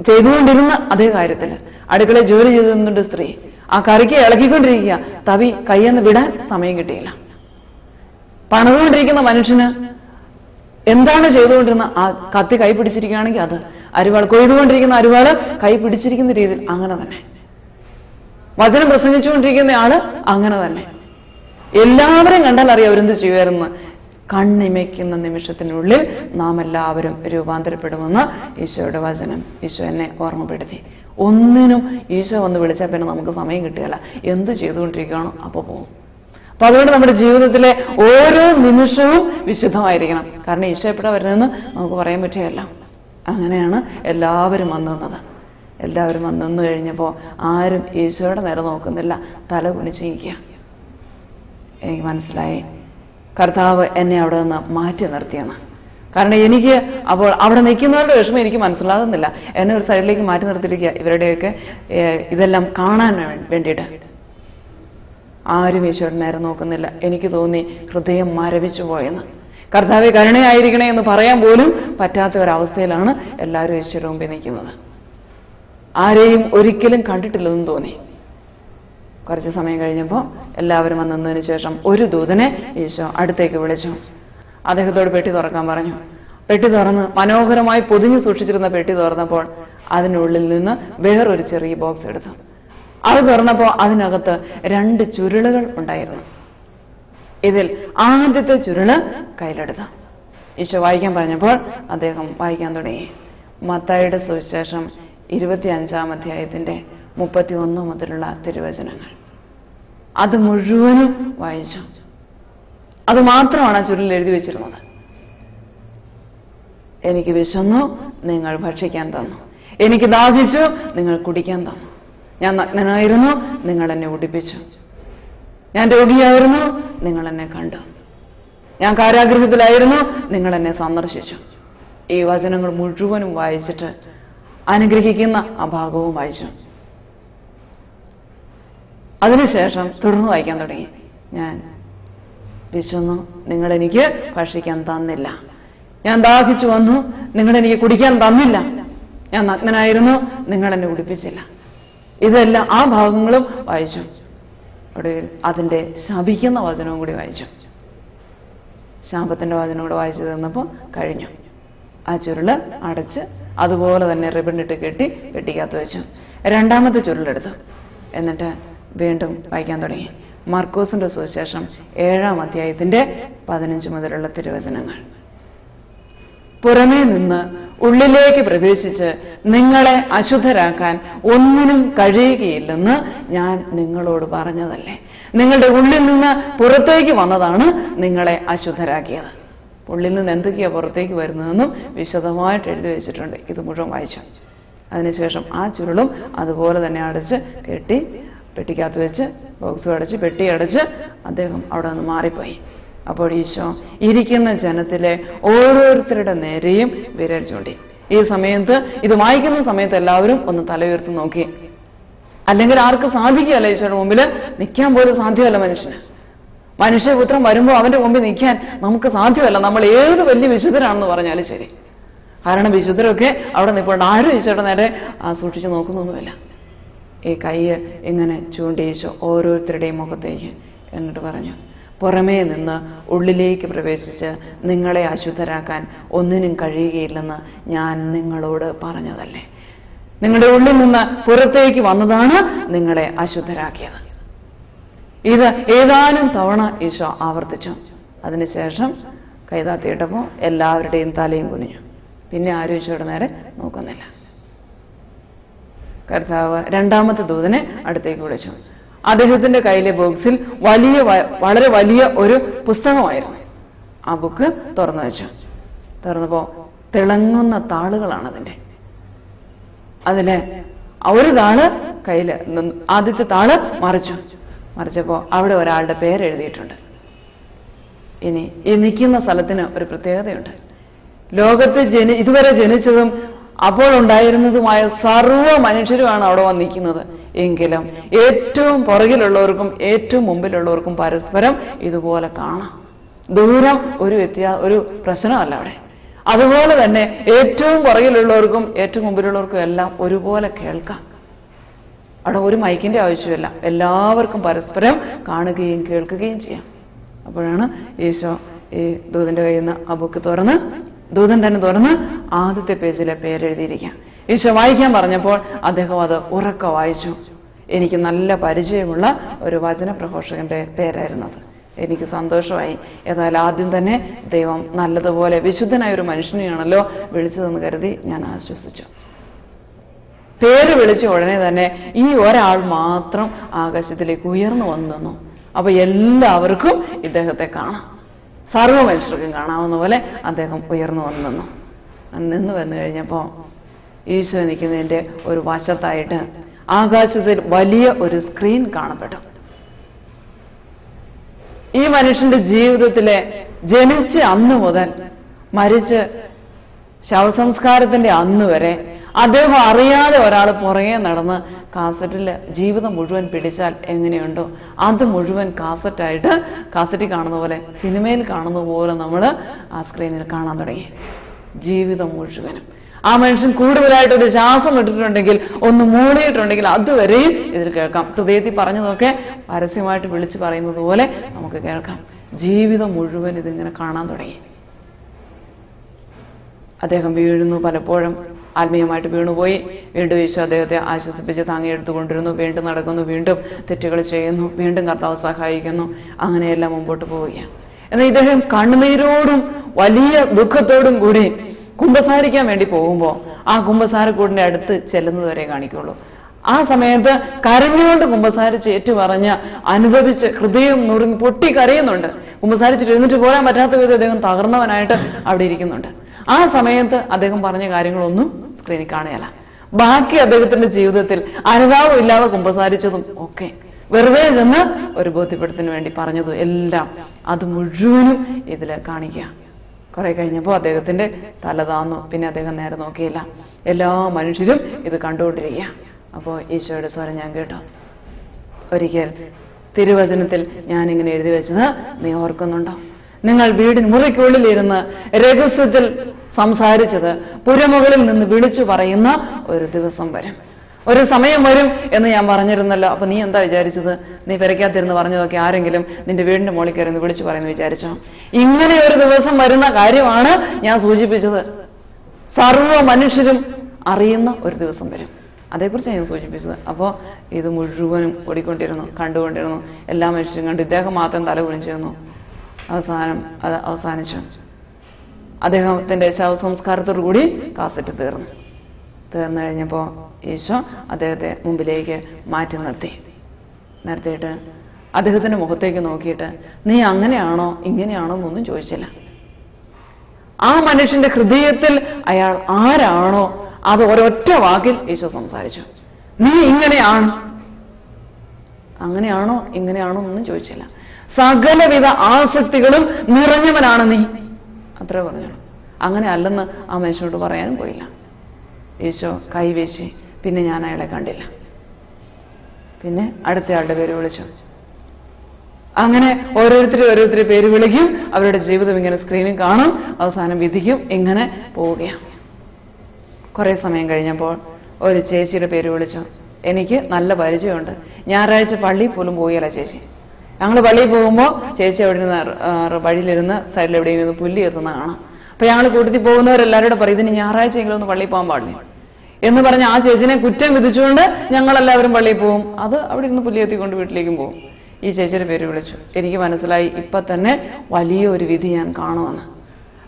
ചെയ്തുകൊണ്ടിരുന്ന അതേ കാര്യത്തില് അടുക്കളയിൽ ജോലി ചെയ്തുകൊണ്ട് സ്ത്രീ ആ കറിക്ക് ഇളക്കിക്കൊണ്ടിരിക്കുക. തവി കയ്യെന്ന് വിടാൻ സമയം കിട്ടിയില്ല. പണിതുകൊണ്ടിരിക്കുന്ന മനുഷ്യന് എന്താണ് ചെയ്തുകൊണ്ടിരുന്ന ആ കത്തി കൈ പിടിച്ചിരിക്കുകയാണെങ്കിൽ അത്, അരിവാൾ കൊയ്തുകൊണ്ടിരിക്കുന്ന അരിവാള് കൈ പിടിച്ചിരിക്കുന്ന രീതിയിൽ അങ്ങനെ തന്നെ, വചനം പ്രസംഗിച്ചുകൊണ്ടിരിക്കുന്ന ആള് അങ്ങനെ തന്നെ. എല്ലാവരെയും കണ്ടാൽ അറിയാം അവരെന്ത് ചെയ്യുമായിരുന്നു. കണ്ണിമയ്ക്കുന്ന നിമിഷത്തിനുള്ളിൽ നാം എല്ലാവരും രൂപാന്തരപ്പെടുമെന്ന് ഈശോയുടെ വചനം ഈശോ എന്നെ ഓർമ്മപ്പെടുത്തി. ഒന്നിനും ഈശോ വന്ന് വിളിച്ചാൽ പിന്നെ നമുക്ക് സമയം കിട്ടുകയില്ല. എന്ത് ചെയ്തുകൊണ്ടിരിക്കുകയാണോ അപ്പോൾ പോകും. അപ്പൊ അതുകൊണ്ട് നമ്മുടെ ജീവിതത്തിലെ ഓരോ നിമിഷവും വിശുദ്ധമായിരിക്കണം. കാരണം ഈശോ എപ്പോഴാണ് വരുന്നതെന്ന് നമുക്ക് പറയാൻ പറ്റുകയല്ല. അങ്ങനെയാണ് എല്ലാവരും വന്നത്. എല്ലാവരും വന്നു കഴിഞ്ഞപ്പോൾ ആരും ഈശോയുടെ നേരെ നോക്കുന്നില്ല, തല കുനിച്ച് നിൽക്കുക. എനിക്ക് മനസ്സിലായി കർത്താവ് എന്നെ അവിടെ നിന്ന് മാറ്റി നിർത്തിയെന്ന്. കാരണം എനിക്ക് അപ്പോൾ അവിടെ നിൽക്കുന്നവരുടെ വിഷമം എനിക്ക് മനസ്സിലാകുന്നില്ല. എന്നെ ഒരു സൈഡിലേക്ക് മാറ്റി നിർത്തിയിരിക്കുക, ഇവരുടെയൊക്കെ ഇതെല്ലാം കാണാൻ വേണ്ടിയിട്ട്. ആരും ഈശോയുടെ നേരെ നോക്കുന്നില്ല. എനിക്ക് തോന്നി ഹൃദയം മരവിച്ചു പോയെന്ന്. കർത്താവെ കരുണയായിരിക്കണേ എന്ന് പറയാൻ പോലും പറ്റാത്ത ഒരവസ്ഥയിലാണ് എല്ലാവരും ഈശോയുടെ മുമ്പിൽ നിൽക്കുന്നത്. ആരെയും ഒരിക്കലും കണ്ടിട്ടില്ലെന്ന് തോന്നി. കുറച്ച് സമയം കഴിഞ്ഞപ്പോൾ എല്ലാവരും വന്നതിന് ശേഷം ഒരു ദൂതനെ ഈശോ അടുത്തേക്ക് വിളിച്ചു. അദ്ദേഹത്തോട് പെട്ടി തുറക്കാൻ പറഞ്ഞു. പെട്ടി തുറന്ന് മനോഹരമായി പൊതിഞ്ഞു സൂക്ഷിച്ചിരുന്ന പെട്ടി തുറന്നപ്പോൾ അതിനുള്ളിൽ നിന്ന് വേറൊരു ചെറിയ ബോക്സ് എടുത്തു. അത് തുറന്നപ്പോൾ അതിനകത്ത് 2 ചുരുളുകൾ ഉണ്ടായിരുന്നു. ഇതിൽ ആദ്യത്തെ ചുരുള് കയ്യിലെടുത്തു. ഈശോ വായിക്കാൻ പറഞ്ഞപ്പോൾ അദ്ദേഹം വായിക്കാൻ തുടങ്ങി. മത്തായിയുടെ സുവിശേഷം 25-ാം അധ്യായത്തിന്റെ 31 മുതലുള്ള തിരുവചനങ്ങൾ. അത് മുഴുവനും വായിച്ചു. അത് മാത്രമാണ് ആ ചുരുളിൽ എഴുതി വെച്ചിരുന്നത്. എനിക്ക് വിശന്നു, നിങ്ങൾ ഭക്ഷിക്കാൻ തന്നു. എനിക്ക് ദാഹിച്ചു, നിങ്ങൾ കുടിക്കാൻ തന്നു. ഞാൻ നഗ്നനായിരുന്നു, നിങ്ങൾ എന്നെ ഉടുപ്പിച്ചു. ഞാൻ രോഗിയായിരുന്നു, നിങ്ങൾ എന്നെ കണ്ടു. ഞാൻ കാരാഗൃഹത്തിലായിരുന്നു, നിങ്ങൾ എന്നെ സന്ദർശിച്ചു. ഈ വചനങ്ങൾ മുഴുവനും വായിച്ചിട്ട് അനുഗ്രഹിക്കുന്ന ആ ഭാഗവും വായിച്ചു. അതിനുശേഷം തുടർന്ന് വായിക്കാൻ തുടങ്ങി. ഞാൻ വിശന്നു, നിങ്ങൾ എനിക്ക് ഭക്ഷിക്കാൻ തന്നില്ല. ഞാൻ ദാഹിച്ചു വന്നു, നിങ്ങൾ എനിക്ക് കുടിക്കാൻ തന്നില്ല. ഞാൻ നഗ്നനായിരുന്നു, നിങ്ങൾ എന്നെ ഉടുപ്പിച്ചില്ല. ഇതെല്ലാം ആ ഭാഗങ്ങളും വായിച്ചു. ഒടുവിൽ അതിൻ്റെ ശപിക്കുന്ന വചനവും കൂടി വായിച്ചു. ശാപത്തിന്റെ വചനം കൂടെ വായിച്ചു തന്നപ്പോൾ കഴിഞ്ഞു. ആ ചുരുള് അടച്ച് അതുപോലെ തന്നെ റിബണിട്ട് കെട്ടി പെട്ടിക്കകത്ത് വെച്ചു. രണ്ടാമത്തെ ചുരുളെടുത്തു. എന്നിട്ട് വീണ്ടും വായിക്കാൻ തുടങ്ങി. മർക്കോസിന്റെ സുവിശേഷം 7-ാം അധ്യായത്തിന്റെ 15 മുതലുള്ള തിരുവചനങ്ങൾ. പുറമേ നിന്ന് ഉള്ളിലേക്ക് പ്രവേശിച്ച് നിങ്ങളെ അശുദ്ധരാക്കാൻ ഒന്നിനും കഴിയുകയില്ലെന്ന് ഞാൻ നിങ്ങളോട് പറഞ്ഞതല്ലേ. നിങ്ങളുടെ ഉള്ളിൽ നിന്ന് പുറത്തേക്ക് വന്നതാണ് നിങ്ങളെ അശുദ്ധരാക്കിയത്. ഉള്ളിൽ നിന്ന് എന്തൊക്കെയാ പുറത്തേക്ക് വരുന്നതെന്നും വിശദമായിട്ട് എഴുതി വെച്ചിട്ടുണ്ട്. ഇത് മുഴുവൻ വായിച്ചു. അതിനുശേഷം ആ ചുരുളും അതുപോലെ തന്നെ അടച്ച് കെട്ടി പെട്ടിക്കകത്ത് വെച്ച് ബോക്സും അടച്ച് പെട്ടി അടച്ച് അദ്ദേഹം അവിടെ നിന്ന് മാറിപ്പോയി. അപ്പോൾ ഈശോ ഇരിക്കുന്ന ജനത്തിലെ ഓരോരുത്തരുടെ നേരെയും വിരൽ ചൂണ്ടി. ഈ സമയത്ത് ഇത് വായിക്കുന്ന സമയത്ത് എല്ലാവരും ഒന്ന് തലയുയർത്തി നോക്കി. അല്ലെങ്കിൽ ആർക്ക് സാധിക്കുകയല്ല ഈശോയുടെ മുമ്പിൽ നിൽക്കാൻ പോലും സാധ്യമല്ല മനുഷ്യന്. മനുഷ്യപുത്രൻ വരുമ്പോൾ അവന്റെ മുമ്പിൽ നിൽക്കാൻ നമുക്ക് സാധ്യമല്ല. നമ്മൾ ഏത് വലിയ വിശുദ്ധരാണെന്ന് പറഞ്ഞാലും ശരി. കാരണം വിശുദ്ധരൊക്കെ അവിടെ നിൽപ്പുണ്ട്. ആരും ഈശോയുടെ നേരെ സൂക്ഷിച്ചു നോക്കുന്നൊന്നുമില്ല. ഈ കൈ ഇങ്ങനെ ചൂണ്ടി ഈശോ ഓരോരുത്തരുടെയും മുഖത്തേക്ക് എന്നിട്ട് പറഞ്ഞു, പുറമേ നിന്ന് ഉള്ളിലേക്ക് പ്രവേശിച്ച് നിങ്ങളെ അശുദ്ധരാക്കാൻ ഒന്നിനും കഴിയുകയില്ലെന്ന് ഞാൻ നിങ്ങളോട് പറഞ്ഞതല്ലേ. നിങ്ങളുടെ ഉള്ളിൽ നിന്ന് പുറത്തേക്ക് വന്നതാണ് നിങ്ങളെ അശുദ്ധരാക്കിയത്. ഇത് ഏതാനും തവണ ഈശോ ആവർത്തിച്ചു. അതിനുശേഷം കൈതാത്തിയിട്ടപ്പോൾ എല്ലാവരുടെയും തലയും കുനിഞ്ഞു. പിന്നെ ആരും ഈശോയുടെ നേരെ നോക്കുന്നില്ല. കർത്താവ് രണ്ടാമത്തെ ദൂതനെ അടുത്തേക്ക് വിളിച്ചു. അദ്ദേഹത്തിന്റെ കയ്യിലെ ബോക്സിൽ വളരെ വലിയ ഒരു പുസ്തകമായിരുന്നു. ആ ബുക്ക് തുറന്നു വെച്ചു. തുറന്നപ്പോ തിളങ്ങുന്ന താളുകളാണ് അതിന്റെ. അതിലെ ഒരു താള് കയ്യില്, ആദ്യത്തെ താള് മറിച്ചപ്പോ അവിടെ ഒരാളുടെ പേര് എഴുതിയിട്ടുണ്ട്. ഇനി ഈ നിൽക്കുന്ന സ്ഥലത്തിന് ഒരു പ്രത്യേകതയുണ്ട്. ലോകത്ത് ഇതുവരെ ജനിച്ചതും അപ്പോൾ ഉണ്ടായിരുന്നതുമായ സർവ്വ മനുഷ്യരുമാണ് അവിടെ വന്നിരിക്കുന്നത്. എങ്കിലും ഏറ്റവും പുറകിലുള്ളവർക്കും ഏറ്റവും മുമ്പിലുള്ളവർക്കും പരസ്പരം ഇതുപോലെ കാണാം. ദൂരം ഒരു പ്രശ്നമല്ല അവിടെ. അതുപോലെ തന്നെ ഏറ്റവും പുറകിലുള്ളവർക്കും ഏറ്റവും മുമ്പിലുള്ളവർക്കും എല്ലാം ഒരുപോലെ കേൾക്കാം. അവിടെ ഒരു മൈക്കിന്റെ ആവശ്യമില്ല. എല്ലാവർക്കും പരസ്പരം കാണുകയും കേൾക്കുകയും ചെയ്യാം. അപ്പോഴാണ് ഈശോ ഈ ദൂതന്റെ കയ്യിൽ നിന്ന് ആ ബുക്ക് ദൂതൻ തന്നെ തുറന്ന് ആദ്യത്തെ പേജിലെ പേരെഴുതിയിരിക്കാം. ഈശോ വായിക്കാൻ പറഞ്ഞപ്പോൾ അദ്ദേഹം അത് ഉറക്ക വായിച്ചു. എനിക്ക് നല്ല പരിചയമുള്ള ഒരു വചനപ്രഘോഷകന്റെ പേരായിരുന്നത്. എനിക്ക് സന്തോഷമായി. ഏതായാലും ആദ്യം തന്നെ ദൈവം നല്ലതുപോലെ വിശുദ്ധനായ ഒരു മനുഷ്യനെയാണല്ലോ വിളിച്ചതെന്ന് കരുതി ഞാൻ ആശ്വസിച്ചു. പേര് വിളിച്ച ഉടനെ തന്നെ ഈ ഒരാൾ മാത്രം ആകാശത്തിലേക്ക് ഉയർന്നു വന്നു നിന്നു. അപ്പൊ എല്ലാവർക്കും ഇദ്ദേഹത്തെ കാണാം. സർവ്വ മനുഷ്യർക്കും കാണാവുന്ന പോലെ അദ്ദേഹം ഉയർന്നു വന്നു നിന്ന് വന്നു കഴിഞ്ഞപ്പോൾ ഈശോ നിൽക്കുന്നതിൻ്റെ ഒരു വശത്തായിട്ട് ആകാശത്തിൽ വലിയ ഒരു സ്ക്രീൻ കാണപ്പെട്ടു. ഈ മനുഷ്യന്റെ ജീവിതത്തിലെ ജനിച്ച അന്ന് മുതൽ മരിച്ച് ശവസംസ്കാരത്തിന്റെ അന്ന് വരെ അദ്ദേഹം അറിയാതെ ഒരാൾ പുറകെ നടന്ന് കാസറ്റിൽ ജീവിതം മുഴുവൻ പിടിച്ചാൽ എങ്ങനെയുണ്ടോ അത് മുഴുവൻ കാസറ്റിൽ കാണുന്ന പോലെ, സിനിമയിൽ കാണുന്ന പോലെ നമ്മൾ ആ സ്ക്രീനിൽ കാണാൻ തുടങ്ങി. ജീവിതം മുഴുവനും ആ മനുഷ്യൻ കൂടുതലായിട്ടൊരു ശ്വാസം ഇട്ടിട്ടുണ്ടെങ്കിൽ, ഒന്ന് മൂടിയിട്ടുണ്ടെങ്കിൽ അതുവരെയും ഇതിൽ കേൾക്കാം. ഹൃദയത്തിൽ പറഞ്ഞതൊക്കെ പരസ്യമായിട്ട് വിളിച്ചു പറയുന്നത് പോലെ നമുക്ക് കേൾക്കാം. ജീവിതം മുഴുവൻ ഇതിങ്ങനെ കാണാൻ തുടങ്ങി. അദ്ദേഹം വീഴുന്നു, പലപ്പോഴും ആത്മീയമായിട്ട് വീണുപോയി. വീണ്ടും ഈശോ അദ്ദേഹത്തെ ആശ്വസിപ്പിച്ച് താങ്ങിയെടുത്തുകൊണ്ടിരുന്നു. വീണ്ടും നടക്കുന്നു, വീണ്ടും തെറ്റുകൾ ചെയ്യുന്നു, വീണ്ടും കർത്താവ് സഹായിക്കുന്നു. അങ്ങനെയെല്ലാം മുമ്പോട്ട് പോവുകയാണ്. എന്നാൽ ഇദ്ദേഹം കണ്ണുനീരോടും വലിയ ദുഃഖത്തോടും കൂടി കുമ്പസാരിക്കാൻ വേണ്ടി പോകുമ്പോൾ ആ കുമ്പസാരക്കൂടിന്റെ അടുത്ത് ചെല്ലുന്നത് വരെ കാണിക്കുള്ളൂ. ആ സമയത്ത് കരഞ്ഞുകൊണ്ട് കുമ്പസാരിച്ച് ഏറ്റുപറഞ്ഞ് അനുഭവിച്ച് ഹൃദയം നുറുങ്ങി പൊട്ടി കരയുന്നുണ്ട്. കുമ്പസാരിച്ചിട്ട് എഴുന്നിട്ട് പോരാൻ പറ്റാത്ത വിധം അദ്ദേഹം തകർന്നവനായിട്ട് അവിടെ ഇരിക്കുന്നുണ്ട്. ആ സമയത്ത് അദ്ദേഹം പറഞ്ഞ കാര്യങ്ങളൊന്നും സ്ക്രീനിൽ കാണുകയല്ല. ബാക്കി അദ്ദേഹത്തിന്റെ ജീവിതത്തിൽ അനുതാപം ഇല്ലാതെ കുമ്പസാരിച്ചതും ഒക്കെ വെറുതെ ചെന്ന് ഒരു ബോധ്യപ്പെടുത്തിന് വേണ്ടി പറഞ്ഞതും എല്ലാം അത് മുഴുവനും ഇതിൽ കാണിക്കുക. കുറെ കഴിഞ്ഞപ്പോൾ അദ്ദേഹത്തിന്റെ തല താന്നു. പിന്നെ അദ്ദേഹം നേരെ നോക്കിയില്ല. എല്ലാ മനുഷ്യരും ഇത് കണ്ടുകൊണ്ടിരിക്കുക. അപ്പോൾ ഈശോയുടെ സ്വരം ഞാൻ കേട്ടു. ഒരിക്കൽ തിരുവചനത്തിൽ ഞാനിങ്ങനെ എഴുതി വെച്ചത് നീ ഓർക്കുന്നുണ്ടോ? നിങ്ങൾ വീടിന് മുറിക്കുള്ളിൽ ഇരുന്ന് രഹസ്യത്തിൽ സംസാരിച്ചത് പുരമുകളിൽ നിന്ന് വിളിച്ചു പറയുന്ന ഒരു ദിവസം വരും, ഒരു സമയം വരും എന്ന് ഞാൻ പറഞ്ഞിരുന്നല്ലോ. അപ്പൊ നീ എന്താ വിചാരിച്ചത്? നീ പെരയ്ക്കകത്തിരുന്ന് പറഞ്ഞതൊക്കെ ആരെങ്കിലും നിന്റെ വീടിന്റെ മുകളിൽ കയറി വിളിച്ചു പറയുന്നു വിചാരിച്ചോ? ഇങ്ങനെ ഒരു ദിവസം വരുന്ന കാര്യമാണ് ഞാൻ സൂചിപ്പിച്ചത്. സർവ്വ മനുഷ്യരും അറിയുന്ന ഒരു ദിവസം വരും, അതേക്കുറിച്ച് ഞാൻ സൂചിപ്പിച്ചത്. അപ്പോൾ ഇത് മുഴുവനും ഓടിക്കൊണ്ടിരുന്നു, കണ്ടുകൊണ്ടിരുന്നു. എല്ലാ മനുഷ്യരും കണ്ടു. ഇദ്ദേഹം മാത്രം തല കുനിച്ചു വന്നു. അവസാനം അത് അവസാനിച്ചു. അദ്ദേഹത്തിന്റെ ശവസംസ്കാരത്തോടു കൂടി കാസറ്റ് തീർന്നു കഴിഞ്ഞപ്പോൾ ഈശോ അദ്ദേഹത്തെ മുമ്പിലേക്ക് മാറ്റി നിർത്തിയിട്ട് അദ്ദേഹത്തിന്റെ മുഖത്തേക്ക് നോക്കിയിട്ട് നീ അങ്ങനെയാണോ ഇങ്ങനെയാണോ എന്നൊന്നും ചോദിച്ചില്ല. ആ മനുഷ്യന്റെ ഹൃദയത്തിൽ അയാൾ ആരാണോ അത് ഒരൊറ്റ വാക്കിൽ ഈശോ സംസാരിച്ചു. നീ അങ്ങനെയാണോ ഇങ്ങനെയാണോ എന്നൊന്നും ചോദിച്ചില്ല. സകലവിധ ആസക്തികളും നിറഞ്ഞവനാണ് നീ, അത്ര പറഞ്ഞു. അങ്ങനെ അല്ലെന്ന് ആ മനുഷ്യനോട് പറയാനും പോയില്ല. ഈശോ കൈവീശി. പിന്നെ ഞാൻ അയാളെ കണ്ടില്ല. പിന്നെ അടുത്തയാളുടെ പേര് വിളിച്ചു. അങ്ങനെ ഓരോരുത്തരെ പേര് വിളിക്കും. അവരുടെ ജീവിതം ഇങ്ങനെ സ്ക്രീനിൽ കാണും. അവസാനം വിധിക്കും. ഇങ്ങനെ പോവുകയാണ്. കുറെ സമയം കഴിഞ്ഞപ്പോൾ ഒരു ചേച്ചിയുടെ പേര് വിളിച്ചു. എനിക്ക് നല്ല പരിചയമുണ്ട്. ഞായറാഴ്ച പള്ളിയിൽ പോലും പോവുകയല്ല ചേച്ചി. ഞങ്ങൾ പള്ളിയിൽ പോകുമ്പോൾ ചേച്ചി അവിടെ നിന്ന് വഴിയിലിരുന്ന് സൈഡിൽ എവിടെയിരുന്ന് പുല്ല് എത്തുന്ന കാണാം. അപ്പൊ ഞങ്ങൾ കൂട്ടത്തിൽ പോകുന്നവരെല്ലാവരോടും പറയും ഇതിന് ഞായറാഴ്ചയെങ്കിലും ഒന്ന് പള്ളിയിൽ പോകാൻ പാടില്ല എന്ന് പറഞ്ഞ് ആ ചേച്ചിനെ കുറ്റം വിധിച്ചുകൊണ്ട് ഞങ്ങളെല്ലാവരും പള്ളിയിൽ പോകും. അത് അവിടെ ഇരുന്ന് പുല്ല് എത്തിക്കൊണ്ട് വീട്ടിലേക്കും പോകും. ഈ ചേച്ചിയുടെ പേര് വിളിച്ചു. എനിക്ക് മനസ്സിലായി ഇപ്പൊ തന്നെ വലിയൊരു വിധി ഞാൻ കാണുമെന്ന്.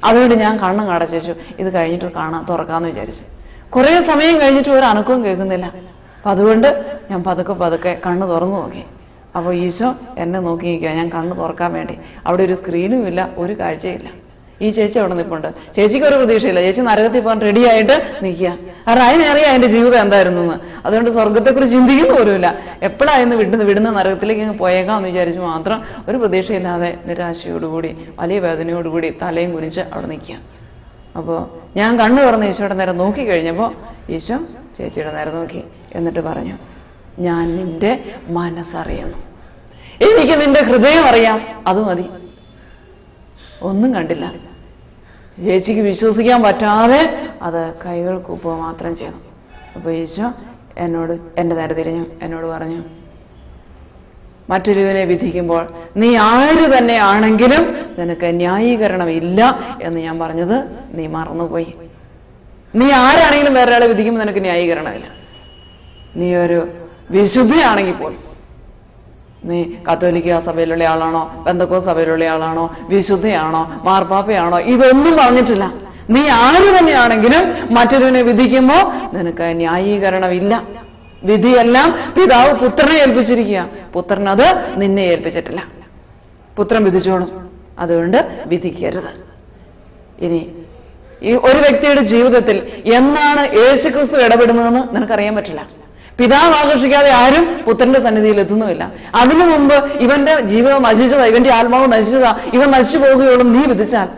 അതുകൊണ്ട് ഞാൻ കണ്ണം കടച്ചു. ഇത് കഴിഞ്ഞിട്ട് തുറക്കാന്ന് വിചാരിച്ചു. കുറെ സമയം കഴിഞ്ഞിട്ട് ഒരു അനക്കവും കേൾക്കുന്നില്ല. അപ്പൊ അതുകൊണ്ട് ഞാൻ പതുക്കെ കണ്ണ് തുറന്നു നോക്കി. അപ്പോൾ ഈശോ എന്നെ നോക്കി നിൽക്കുക, ഞാൻ കണ്ണ് തുറക്കാൻ വേണ്ടി. അവിടെ ഒരു സ്ക്രീനും ഇല്ല, ഒരു കാഴ്ചയില്ല. ഈ ചേച്ചി അവിടെ നിൽപ്പുണ്ട്. ചേച്ചിക്ക് ഒരു പ്രതീക്ഷയില്ല. ചേച്ചി നരകത്തിൽ പോകാൻ റെഡി ആയിട്ട് നിൽക്കുക. കാരണം അതിനറിയാം അതിന്റെ ജീവിതം എന്തായിരുന്നു എന്ന്. അതുകൊണ്ട് സ്വർഗത്തെക്കുറിച്ച് ചിന്തിക്കുന്ന പോലുമില്ല. എപ്പോഴായിരുന്നു വിടുന്ന നരകത്തിലേക്ക് പോയേക്കാന്ന് വിചാരിച്ചു മാത്രം ഒരു പ്രതീക്ഷയില്ലാതെ നിരാശയോടുകൂടി വലിയ വേദനയോടുകൂടി തലയും കുനിച്ച് അവിടെ നിൽക്കുക. അപ്പോൾ ഞാൻ കണ്ണു തുറന്ന് ഈശോയുടെ നേരെ നോക്കി കഴിഞ്ഞപ്പോൾ ഈശോ ചേച്ചിയുടെ നേരെ നോക്കി. എന്നിട്ട് പറഞ്ഞു, ഞാൻ നിന്റെ മനസ്സറിയുന്നു, എനിക്ക് നിന്റെ ഹൃദയം അറിയാം, അത് മതി. ഒന്നും കണ്ടില്ല. ചേച്ചിക്ക് വിശ്വസിക്കാൻ പറ്റാതെ അത് കൈകൾ കൂപ്പുക മാത്രം ചെയ്തു. അപ്പോൾ ഈശോ എൻ്റെ നേരെ തിരിഞ്ഞു എന്നോട് പറഞ്ഞു, മറ്റൊരുവനെ വിധിക്കുമ്പോൾ നീ ആര് തന്നെ ആണെങ്കിലും നിനക്ക് ന്യായീകരണമില്ല എന്ന് ഞാൻ പറഞ്ഞത് നീ മറന്നുപോയി. നീ ആരാണെങ്കിലും വേറെ ആളെ വിധിക്കുമ്പോൾ നിനക്ക് ന്യായീകരണമില്ല. നീ ഒരു വിശുദ്ധയാണെങ്കിൽ പോലും, നീ കത്തോലിക്ക സഭയിലുള്ള ആളാണോ, പെന്തക്കോസ്ത് സഭയിലുള്ള ആളാണോ, വിശുദ്ധയാണോ, മാർപ്പാപ്പയാണോ, ഇതൊന്നും പറഞ്ഞിട്ടില്ല. നീ ആര് തന്നെയാണെങ്കിലും മറ്റൊരുവനെ വിധിക്കുമ്പോൾ നിനക്ക് ന്യായീകരണമില്ല. വിധിയെല്ലാം പിതാവ് പുത്രനെ ഏൽപ്പിച്ചിരിക്കുക. പുത്രൻ അത് നിന്നെ ഏൽപ്പിച്ചിട്ടില്ല. പുത്രൻ വിധിച്ചോളും. അതുകൊണ്ട് വിധിക്കരുത്. ഇനി ഈ ഒരു വ്യക്തിയുടെ ജീവിതത്തിൽ എന്നാണ് യേശുക്രിസ്തു ഇടപെടുന്നതെന്ന് നിനക്കറിയാൻ പറ്റില്ല. പിതാവ് ആകർഷിക്കാതെ ആരും പുത്രന്റെ സന്നിധിയിൽ എത്തുന്നുമില്ല. അതിനു മുമ്പ് ഇവന്റെ ജീവിതം നശിച്ചതാ, ഇവന്റെ ആത്മാവ് നശിച്ചതാ, ഇവൻ നശിച്ചു പോകുകയുള്ളൂ നീ വിധിച്ചാൽ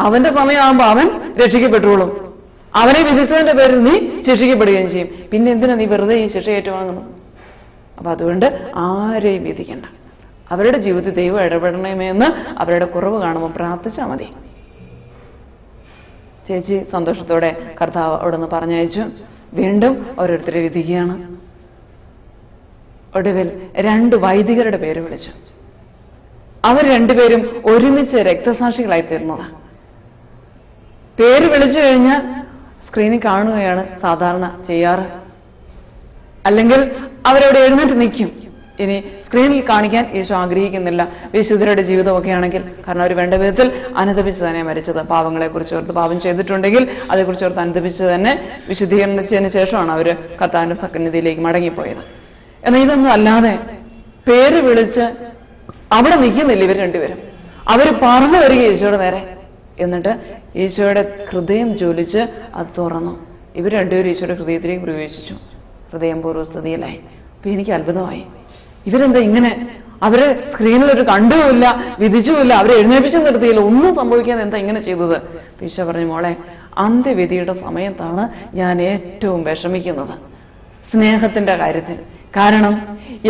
അവന്റെ സമയമാകുമ്പോൾ അവൻ രക്ഷിക്കപ്പെട്ടുകൊള്ളും. അവനെ വിധിച്ചതിന്റെ പേരിൽ നീ ശിക്ഷിക്കപ്പെടുകയും ചെയ്യും. പിന്നെ എന്തിനാ നീ വെറുതെ ഈ ശിക്ഷ ഏറ്റുവാങ്ങുന്നത്? അപ്പൊ അതുകൊണ്ട് ആരെയും വിധിക്കണ്ട. അവരുടെ ജീവിതത്തിൽ ദൈവം ഇടപെടണമേ എന്ന് അവരുടെ കുറവ് കാണുമ്പോൾ പ്രാർത്ഥിച്ചാൽ മതി. ചേച്ചി സന്തോഷത്തോടെ കർത്താവ് അവിടെ നിന്ന് പറഞ്ഞയച്ചു. വീണ്ടും ഓരോരുത്തരെ വിധിക്കുകയാണ്. ഒടുവിൽ 2 വൈദികരുടെ പേര് വിളിച്ചു. അവർ രണ്ടുപേരും ഒരുമിച്ച് രക്തസാക്ഷികളായി തീർന്നതാണ്. പേര് വിളിച്ചു കഴിഞ്ഞാൽ സ്ക്രീനിൽ കാണുകയാണ് സാധാരണ ചെയ്യാറ്. അല്ലെങ്കിൽ അവരവിടെ എഴുന്നേറ്റ് നിൽക്കും. ഇനി സ്ക്രീനിൽ കാണിക്കാൻ ഈശോ ആഗ്രഹിക്കുന്നില്ല. വിശുദ്ധരുടെ ജീവിതമൊക്കെ ആണെങ്കിൽ, കാരണം അവർ വേണ്ട വിധത്തിൽ അനുദപിച്ച് തന്നെ മരിച്ചത്. പാവങ്ങളെ കുറിച്ച് ഓർത്ത്, പാപം ചെയ്തിട്ടുണ്ടെങ്കിൽ അതേക്കുറിച്ച് ഓർത്ത് അനുദപിച്ച് തന്നെ വിശുദ്ധീകരിച്ചതിന് ശേഷമാണ് അവർ കർത്താവിന്റെ സന്നിധിയിലേക്ക് മടങ്ങിപ്പോയത്. എന്നാൽ ഇതൊന്നും അല്ലാതെ പേര് വിളിച്ച് അവിടെ നിൽക്കുന്നില്ല ഇവർ രണ്ടുപേരും. അവർ പറഞ്ഞു വരിക ഈശോയുടെ നേരെ. എന്നിട്ട് ഈശോയുടെ ഹൃദയം ജ്വലിച്ച് അത് തുറന്നു. ഇവർ രണ്ടുപേരും ഈശോയുടെ ഹൃദയത്തിലേക്ക് പ്രവേശിച്ചു. ഹൃദയം പൂർവ്വസ്ഥിതിയിലായി. അപ്പൊ എനിക്ക് അത്ഭുതമായി. ഇവരെന്താ ഇങ്ങനെ? അവര് സ്ക്രീനിൽ ഒരു കണ്ടുമില്ല, വിധിച്ചുമില്ല, അവരെ എഴുന്നേൽപ്പിച്ചു നിർത്തിയില്ല, ഒന്നും സംഭവിക്കാതെ എന്താ ഇങ്ങനെ ചെയ്തത്? ഈശോ പറഞ്ഞു, മോളെ, അന്ത്യവിധിയുടെ സമയത്താണ് ഞാൻ ഏറ്റവും വിഷമിക്കുന്നത്, സ്നേഹത്തിന്റെ കാര്യത്തിൽ. കാരണം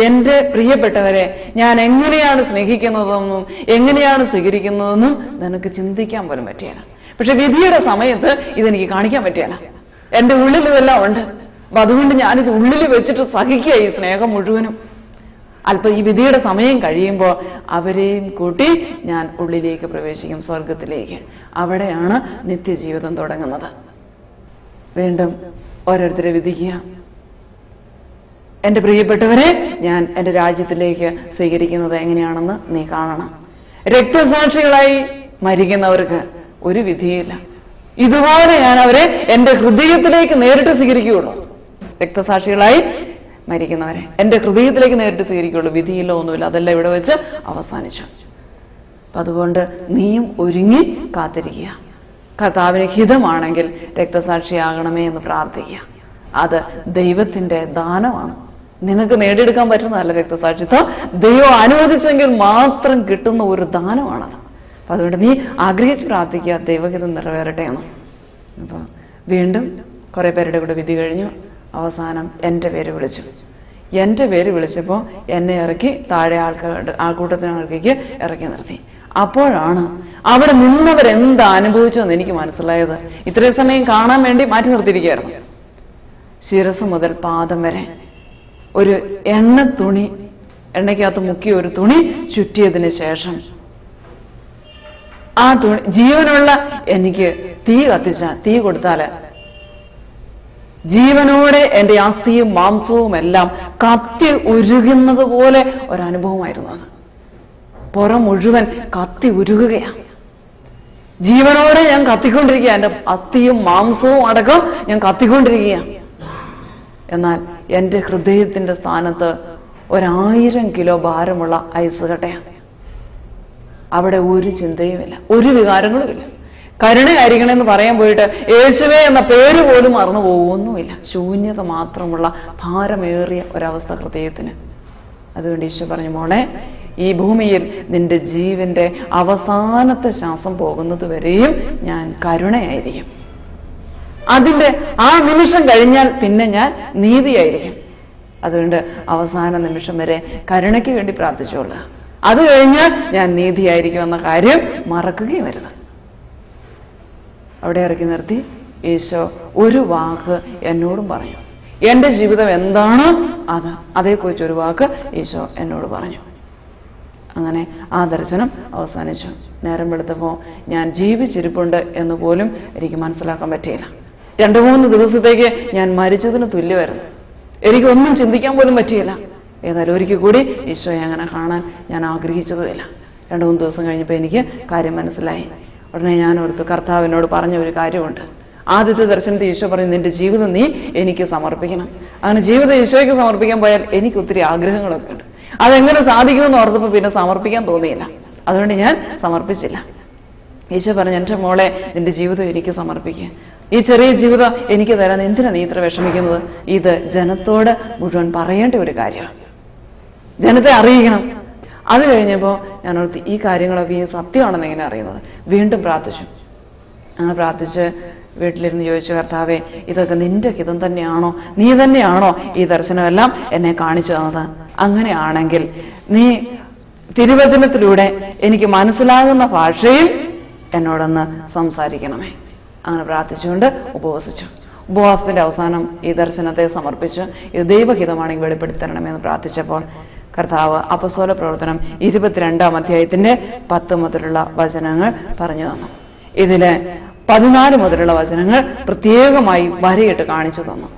എൻ്റെ പ്രിയപ്പെട്ടവരെ ഞാൻ എങ്ങനെയാണ് സ്നേഹിക്കുന്നതെന്നും എങ്ങനെയാണ് സ്വീകരിക്കുന്നതെന്നും നിനക്ക് ചിന്തിക്കാൻ പോലും പറ്റിയല്ല. പക്ഷെ വിധിയുടെ സമയത്ത് ഇതെനിക്ക് കാണിക്കാൻ പറ്റിയല്ല. എൻ്റെ ഉള്ളിൽ ഇതെല്ലാം ഉണ്ട്. അപ്പൊ അതുകൊണ്ട് ഞാനിത് ഉള്ളിൽ വെച്ചിട്ട് സഹിക്കുക ഈ സ്നേഹം മുഴുവനും. അല്പം ഈ വിധിയുടെ സമയം കഴിയുമ്പോൾ അവരെയും കൂട്ടി ഞാൻ ഉള്ളിലേക്ക് പ്രവേശിക്കും, സ്വർഗത്തിലേക്ക്. അവിടെയാണ് നിത്യജീവിതം തുടങ്ങുന്നത്. വീണ്ടും ഓരോരുത്തരെ വിധിക്കുക. എൻ്റെ പ്രിയപ്പെട്ടവരെ ഞാൻ എൻ്റെ രാജ്യത്തിലേക്ക് സ്വീകരിക്കുന്നത് എങ്ങനെയാണെന്ന് നീ കാണണം. രക്തസാക്ഷികളായി മരിക്കുന്നവർക്ക് ഒരു വിധിയില്ല. ഇതുപോലെ ഞാൻ അവരെ എൻ്റെ ഹൃദയത്തിലേക്ക് നേരിട്ട് സ്വീകരിക്കുകയുള്ളൂ. രക്തസാക്ഷികളായി മരിക്കുന്നവരെ എൻ്റെ ഹൃദയത്തിലേക്ക് നേരിട്ട് സ്വീകരിക്കുകയുള്ളൂ. വിധിയില്ല, ഒന്നുമില്ല. അതെല്ലാം ഇവിടെ വെച്ച് അവസാനിച്ചു. അപ്പം അതുകൊണ്ട് നീയും ഒരുങ്ങി കാത്തിരിക്കുക. കർത്താവിന് ഹിതമാണെങ്കിൽ രക്തസാക്ഷിയാകണമേ എന്ന് പ്രാർത്ഥിക്കുക. അത് ദൈവത്തിൻ്റെ ദാനമാണ്. നിനക്ക് നേടിയെടുക്കാൻ പറ്റുന്നതല്ല രക്തസാക്ഷിത്വം. ദൈവം അനുവദിച്ചെങ്കിൽ മാത്രം കിട്ടുന്ന ഒരു ദാനമാണത്. അപ്പം അതുകൊണ്ട് നീ ആഗ്രഹിച്ച് പ്രാർത്ഥിക്കുക, ദൈവഹിതം നിറവേറട്ടെ എന്ന്. അപ്പോൾ വീണ്ടും കുറേ പേരുടെ കൂടെ വിധി കഴിഞ്ഞു. അവസാനം എൻ്റെ പേര് വിളിച്ചു. എൻ്റെ പേര് വിളിച്ചപ്പോൾ എന്നെ ഇറക്കി താഴെ ആൾക്കൂട്ടത്തിനകത്തേക്ക് ഇറക്കി നിർത്തി. അപ്പോഴാണ് അവിടെ നിന്നവരെന്താ അനുഭവിച്ചതെന്ന് എനിക്ക് മനസ്സിലായത്. ഇത്രയും സമയം കാണാൻ വേണ്ടി മാറ്റി നിർത്തിയിരിക്കുകയായിരുന്നു. ശിരസ് മുതൽ പാദം വരെ ഒരു തുണി, എണ്ണയ്ക്കകത്ത് മുക്കിയ ഒരു തുണി ചുറ്റിയതിന് ശേഷം ആ തുണി ജീവനുള്ള എനിക്ക് തീ കൊടുത്താല് ജീവനോടെ എൻ്റെ അസ്ഥിയും മാംസവും എല്ലാം കത്തി ഉരുകുന്നത് പോലെ ഒരനുഭവമായിരുന്നു അത്. പുറം മുഴുവൻ കത്തി ഉരുകുകയാണ്. ജീവനോടെ ഞാൻ കത്തിക്കൊണ്ടിരിക്കുക. എൻ്റെ അസ്ഥിയും മാംസവും അടക്കം ഞാൻ കത്തിക്കൊണ്ടിരിക്കുകയാണ്. എന്നാൽ എൻ്റെ ഹൃദയത്തിൻ്റെ സ്ഥാനത്ത് 1000 കിലോ ഭാരമുള്ള ഐസ് കട്ടയാണ്. അവിടെ ഒരു ചിന്തയുമില്ല, ഒരു വികാരങ്ങളുമില്ല. കരുണയായിരിക്കണമെന്ന് പറയാൻ പോയിട്ട് യേശുവേ എന്ന പേര് പോലും മറന്നു പോകുന്നുമില്ല. ശൂന്യത മാത്രമുള്ള ഭാരമേറിയ ഒരവസ്ഥ ഹൃദയത്തിന്. അതുകൊണ്ട് ഈശോ പറഞ്ഞു, മോളെ, ഈ ഭൂമിയിൽ നിന്റെ ജീവന്റെ അവസാനത്തെ ശ്വാസം പോകുന്നത് വരെയും ഞാൻ കരുണയായിരിക്കും. അതിൻ്റെ ആ നിമിഷം കഴിഞ്ഞാൽ പിന്നെ ഞാൻ നീതിയായിരിക്കും. അതുകൊണ്ട് അവസാന നിമിഷം വരെ കരുണയ്ക്ക് വേണ്ടി പ്രാർത്ഥിച്ചോളുക. അത് കഴിഞ്ഞാൽ ഞാൻ നീതിയായിരിക്കും എന്ന കാര്യം മറക്കുകയും വരുത്. അവിടെ ഇറക്കി നിർത്തി ഈശോ ഒരു വാക്ക് എന്നോടും പറഞ്ഞു. എൻ്റെ ജീവിതം എന്താണോ അതേക്കുറിച്ച് ഒരു വാക്ക് ഈശോ എന്നോട് പറഞ്ഞു. അങ്ങനെ ആ ദർശനം അവസാനിച്ചു. നേരം വെളുത്തപ്പോൾ ഞാൻ ജീവിച്ചിരിപ്പുണ്ട് എന്ന് പോലും എനിക്ക് മനസ്സിലാക്കാൻ പറ്റിയില്ല. 2-3 ദിവസത്തേക്ക് ഞാൻ മരിച്ചതിന് തുല്യമായിരുന്നു. എനിക്കൊന്നും ചിന്തിക്കാൻ പോലും പറ്റിയില്ല. ഏതായാലും ഒരിക്കൽ കൂടി ഈശോയെ അങ്ങനെ കാണാൻ ഞാൻ ആഗ്രഹിച്ചതുമില്ല. 2-3 ദിവസം കഴിഞ്ഞപ്പോൾ എനിക്ക് കാര്യം മനസ്സിലായി. ഉടനെ ഞാൻ ഓർത്തു, കർത്താവിനോട് പറഞ്ഞ ഒരു കാര്യമുണ്ട്. ആദ്യത്തെ ദർശനത്തിൽ ഈശോ പറഞ്ഞു, നിന്റെ ജീവിതം നീ എനിക്ക് സമർപ്പിക്കണം. അങ്ങനെ ജീവിതം ഈശോയ്ക്ക് സമർപ്പിക്കാൻ പോയാൽ എനിക്ക് ഒത്തിരി ആഗ്രഹങ്ങളൊക്കെ ഉണ്ട്. അതെങ്ങനെ സാധിക്കുമെന്ന് ഓർത്തപ്പോൾ പിന്നെ സമർപ്പിക്കാൻ തോന്നിയില്ല. അതുകൊണ്ട് ഞാൻ സമർപ്പിച്ചില്ല. ഈശോ പറഞ്ഞു, എൻ്റെ മോളെ, നിന്റെ ജീവിതം എനിക്ക് സമർപ്പിക്കുക. ഈ ചെറിയ ജീവിതം എനിക്ക് തരാൻ എന്തിനാ നീ ഇത്ര വിഷമിക്കുന്നത്? ഇത് ജനത്തോട് മുഴുവൻ പറയേണ്ട ഒരു കാര്യമാണ്. ജനത്തെ അറിയിക്കണം. അത് കഴിഞ്ഞപ്പോൾ ഞാൻ ഓർത്ത്, ഈ കാര്യങ്ങളൊക്കെ ഈ സത്യമാണെന്ന് എങ്ങനെ അറിയുന്നത്? വീണ്ടും പ്രാർത്ഥിച്ചു. അങ്ങനെ പ്രാർത്ഥിച്ച് വീട്ടിലിരുന്ന് ചോദിച്ചു, കർത്താവേ, ഇതൊക്കെ നിന്റെ ഹിതം തന്നെയാണോ? നീ തന്നെയാണോ ഈ ദർശനമെല്ലാം എന്നെ കാണിച്ചു തന്നത്? അങ്ങനെയാണെങ്കിൽ നീ തിരുവചനത്തിലൂടെ എനിക്ക് മനസ്സിലാകുന്ന ഭാഷയിൽ എന്നോടൊന്ന് സംസാരിക്കണമേ. അങ്ങനെ പ്രാർത്ഥിച്ചുകൊണ്ട് ഉപവസിച്ചു. ഉപവാസത്തിൻ്റെ അവസാനം ഈ ദർശനത്തെ സമർപ്പിച്ച് ഇത് ദൈവഹിതമാണെങ്കിൽ വെളിപ്പെടുത്തി തരണമെന്ന് പ്രാർത്ഥിച്ചപ്പോൾ കർത്താവ് അപ്പസ്തോല പ്രവർത്തനം 22-ാം അധ്യായത്തിൻ്റെ 10 മുതലുള്ള വചനങ്ങൾ പറഞ്ഞു തന്നു. ഇതിലെ 14 മുതലുള്ള വചനങ്ങൾ പ്രത്യേകമായി വരയിട്ട് കാണിച്ചു തന്നു.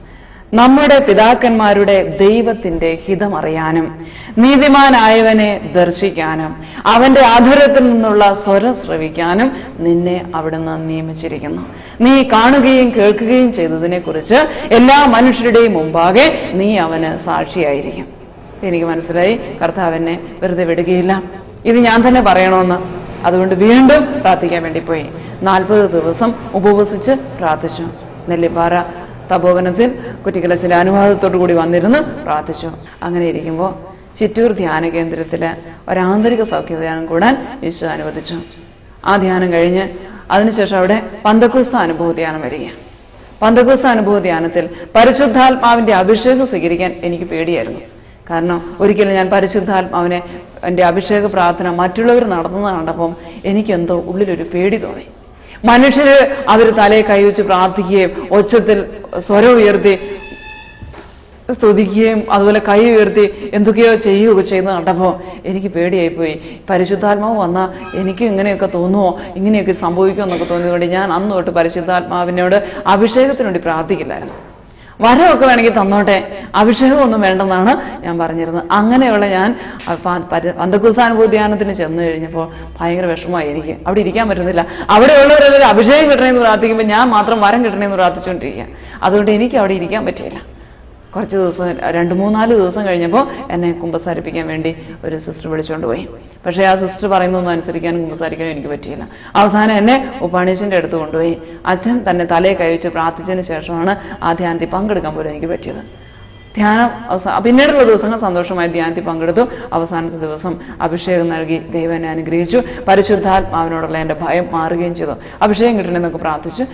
നമ്മുടെ പിതാക്കന്മാരുടെ ദൈവത്തിന്റെ ഹിതമറിയാനും നീതിമാനായവനെ ദർശിക്കാനും അവന്റെ അധരത്തിൽ നിന്നുള്ള സ്വരം ശ്രവിക്കാനും നിന്നെ അവിടുന്ന് നിയമിച്ചിരിക്കുന്നു. നീ കാണുകയും കേൾക്കുകയും ചെയ്തതിനെ കുറിച്ച് എല്ലാ മനുഷ്യരുടെയും മുമ്പാകെ നീ അവന് സാക്ഷിയായിരിക്കും. എനിക്ക് മനസ്സിലായി, കർത്താവിനെ വെറുതെ വിടുകയില്ല. ഇത് ഞാൻ തന്നെ പറയണമെന്ന്. അതുകൊണ്ട് വീണ്ടും പ്രാർത്ഥിക്കാൻ വേണ്ടി പോയി. 40 ദിവസം ഉപവസിച്ച് പ്രാർത്ഥിച്ചു. നെല്ലിപ്പാറ തപോവനത്തിൽ കുറ്റിക്കലശിന്റെ അനുവാദത്തോടു കൂടി വന്നിരുന്ന് പ്രാർത്ഥിച്ചു. അങ്ങനെ ഇരിക്കുമ്പോൾ ചിറ്റൂർ ധ്യാന കേന്ദ്രത്തിൽ ഒരാന്തരിക സൗഖ്യധ്യാനം കൂടാൻ ഈശോ അനുവദിച്ചു. ആ ധ്യാനം കഴിഞ്ഞ് അതിനുശേഷം അവിടെ പന്തക്കോസ്ത അനുഭവ ധ്യാനം വരികയാണ്. പന്തക്കോസ്ത അനുഭവ ധ്യാനത്തിൽ പരിശുദ്ധാത്മാവിന്റെ അഭിഷേകം സ്വീകരിക്കാൻ എനിക്ക് പേടിയായിരുന്നു. കാരണം ഒരിക്കലും ഞാൻ പരിശുദ്ധാത്മാവിനെ എൻ്റെ അഭിഷേക പ്രാർത്ഥന മറ്റുള്ളവർ നടത്തുന്നത് കണ്ടപ്പം എനിക്കെന്തോ ഉള്ളിലൊരു പേടി തോന്നി. മനുഷ്യര് അവർ തലയെ കൈവച്ച് പ്രാർത്ഥിക്കുകയും ഒച്ചത്തിൽ സ്വരം ഉയർത്തി സ്തുതിക്കുകയും അതുപോലെ കൈ ഉയർത്തി എന്തൊക്കെയോ ചെയ്യുകയൊക്കെ ചെയ്യുന്നത് കണ്ടപ്പോൾ എനിക്ക് പേടിയായിപ്പോയി. പരിശുദ്ധാത്മാവ് വന്നാൽ എനിക്ക് ഇങ്ങനെയൊക്കെ തോന്നുമോ, ഇങ്ങനെയൊക്കെ സംഭവിക്കുമോ എന്നൊക്കെ തോന്നിയതുകൊണ്ട് ഞാൻ അന്ന് തൊട്ട് പരിശുദ്ധാത്മാവിനോട് അഭിഷേകത്തിന് വേണ്ടി പ്രാർത്ഥിക്കില്ലായിരുന്നു. വരമൊക്കെ വേണമെങ്കിൽ തന്നോട്ടെ, അഭിഷേകമൊന്നും വേണ്ടെന്നാണ് ഞാൻ പറഞ്ഞിരുന്നത്. അങ്ങനെയുള്ള ഞാൻ പന്തക്കോസ്താനുഭവ ധ്യാനത്തിന് ചെന്ന് കഴിഞ്ഞപ്പോൾ ഭയങ്കര വിഷമമായി. എനിക്ക് അവിടെ ഇരിക്കാൻ പറ്റുന്നില്ല. അവിടെയുള്ളവരെല്ലാവരും അഭിഷേകം കിട്ടണമെന്ന് പ്രാർത്ഥിക്കുമ്പോൾ ഞാൻ മാത്രം വരം കിട്ടണമെന്ന് പ്രാർത്ഥിച്ചുകൊണ്ടിരിക്കുക. അതുകൊണ്ട് എനിക്ക് അവിടെ ഇരിക്കാൻ പറ്റിയില്ല. കുറച്ച് ദിവസം 2-3-4 ദിവസം കഴിഞ്ഞപ്പോൾ എന്നെ കുമ്പസാരിപ്പിക്കാൻ വേണ്ടി ഒരു സിസ്റ്റർ വിളിച്ചുകൊണ്ട് പോയി. പക്ഷേ ആ സിസ്റ്റർ പറയുന്നൊന്നും അനുസരിക്കാനും കുമ്പസാരിക്കാനും എനിക്ക് പറ്റിയില്ല. അവസാനം എന്നെ ഉപ്പാണീശൻ്റെ അടുത്ത് കൊണ്ടുപോയി. അച്ഛൻ തന്നെ തലയെ കൈവച്ച് പ്രാർത്ഥിച്ചതിന് ശേഷമാണ് ആ ധ്യാനത്തിൽ പങ്കെടുക്കാൻ പോലും എനിക്ക് പറ്റിയത്. ധ്യാനം പിന്നീടുള്ള ദിവസങ്ങൾ സന്തോഷമായി ധ്യാനത്തിൽ പങ്കെടുത്തു. അവസാനത്തെ ദിവസം അഭിഷേകം നൽകി ദൈവം എന്നെ അനുഗ്രഹിച്ചു. പരിശുദ്ധാത്മാവിനോടുള്ള എൻ്റെ ഭയം മാറുകയും ചെയ്തു. അഭിഷേകം കിട്ടണമെന്നൊക്കെ പ്രാർത്ഥിച്ചു.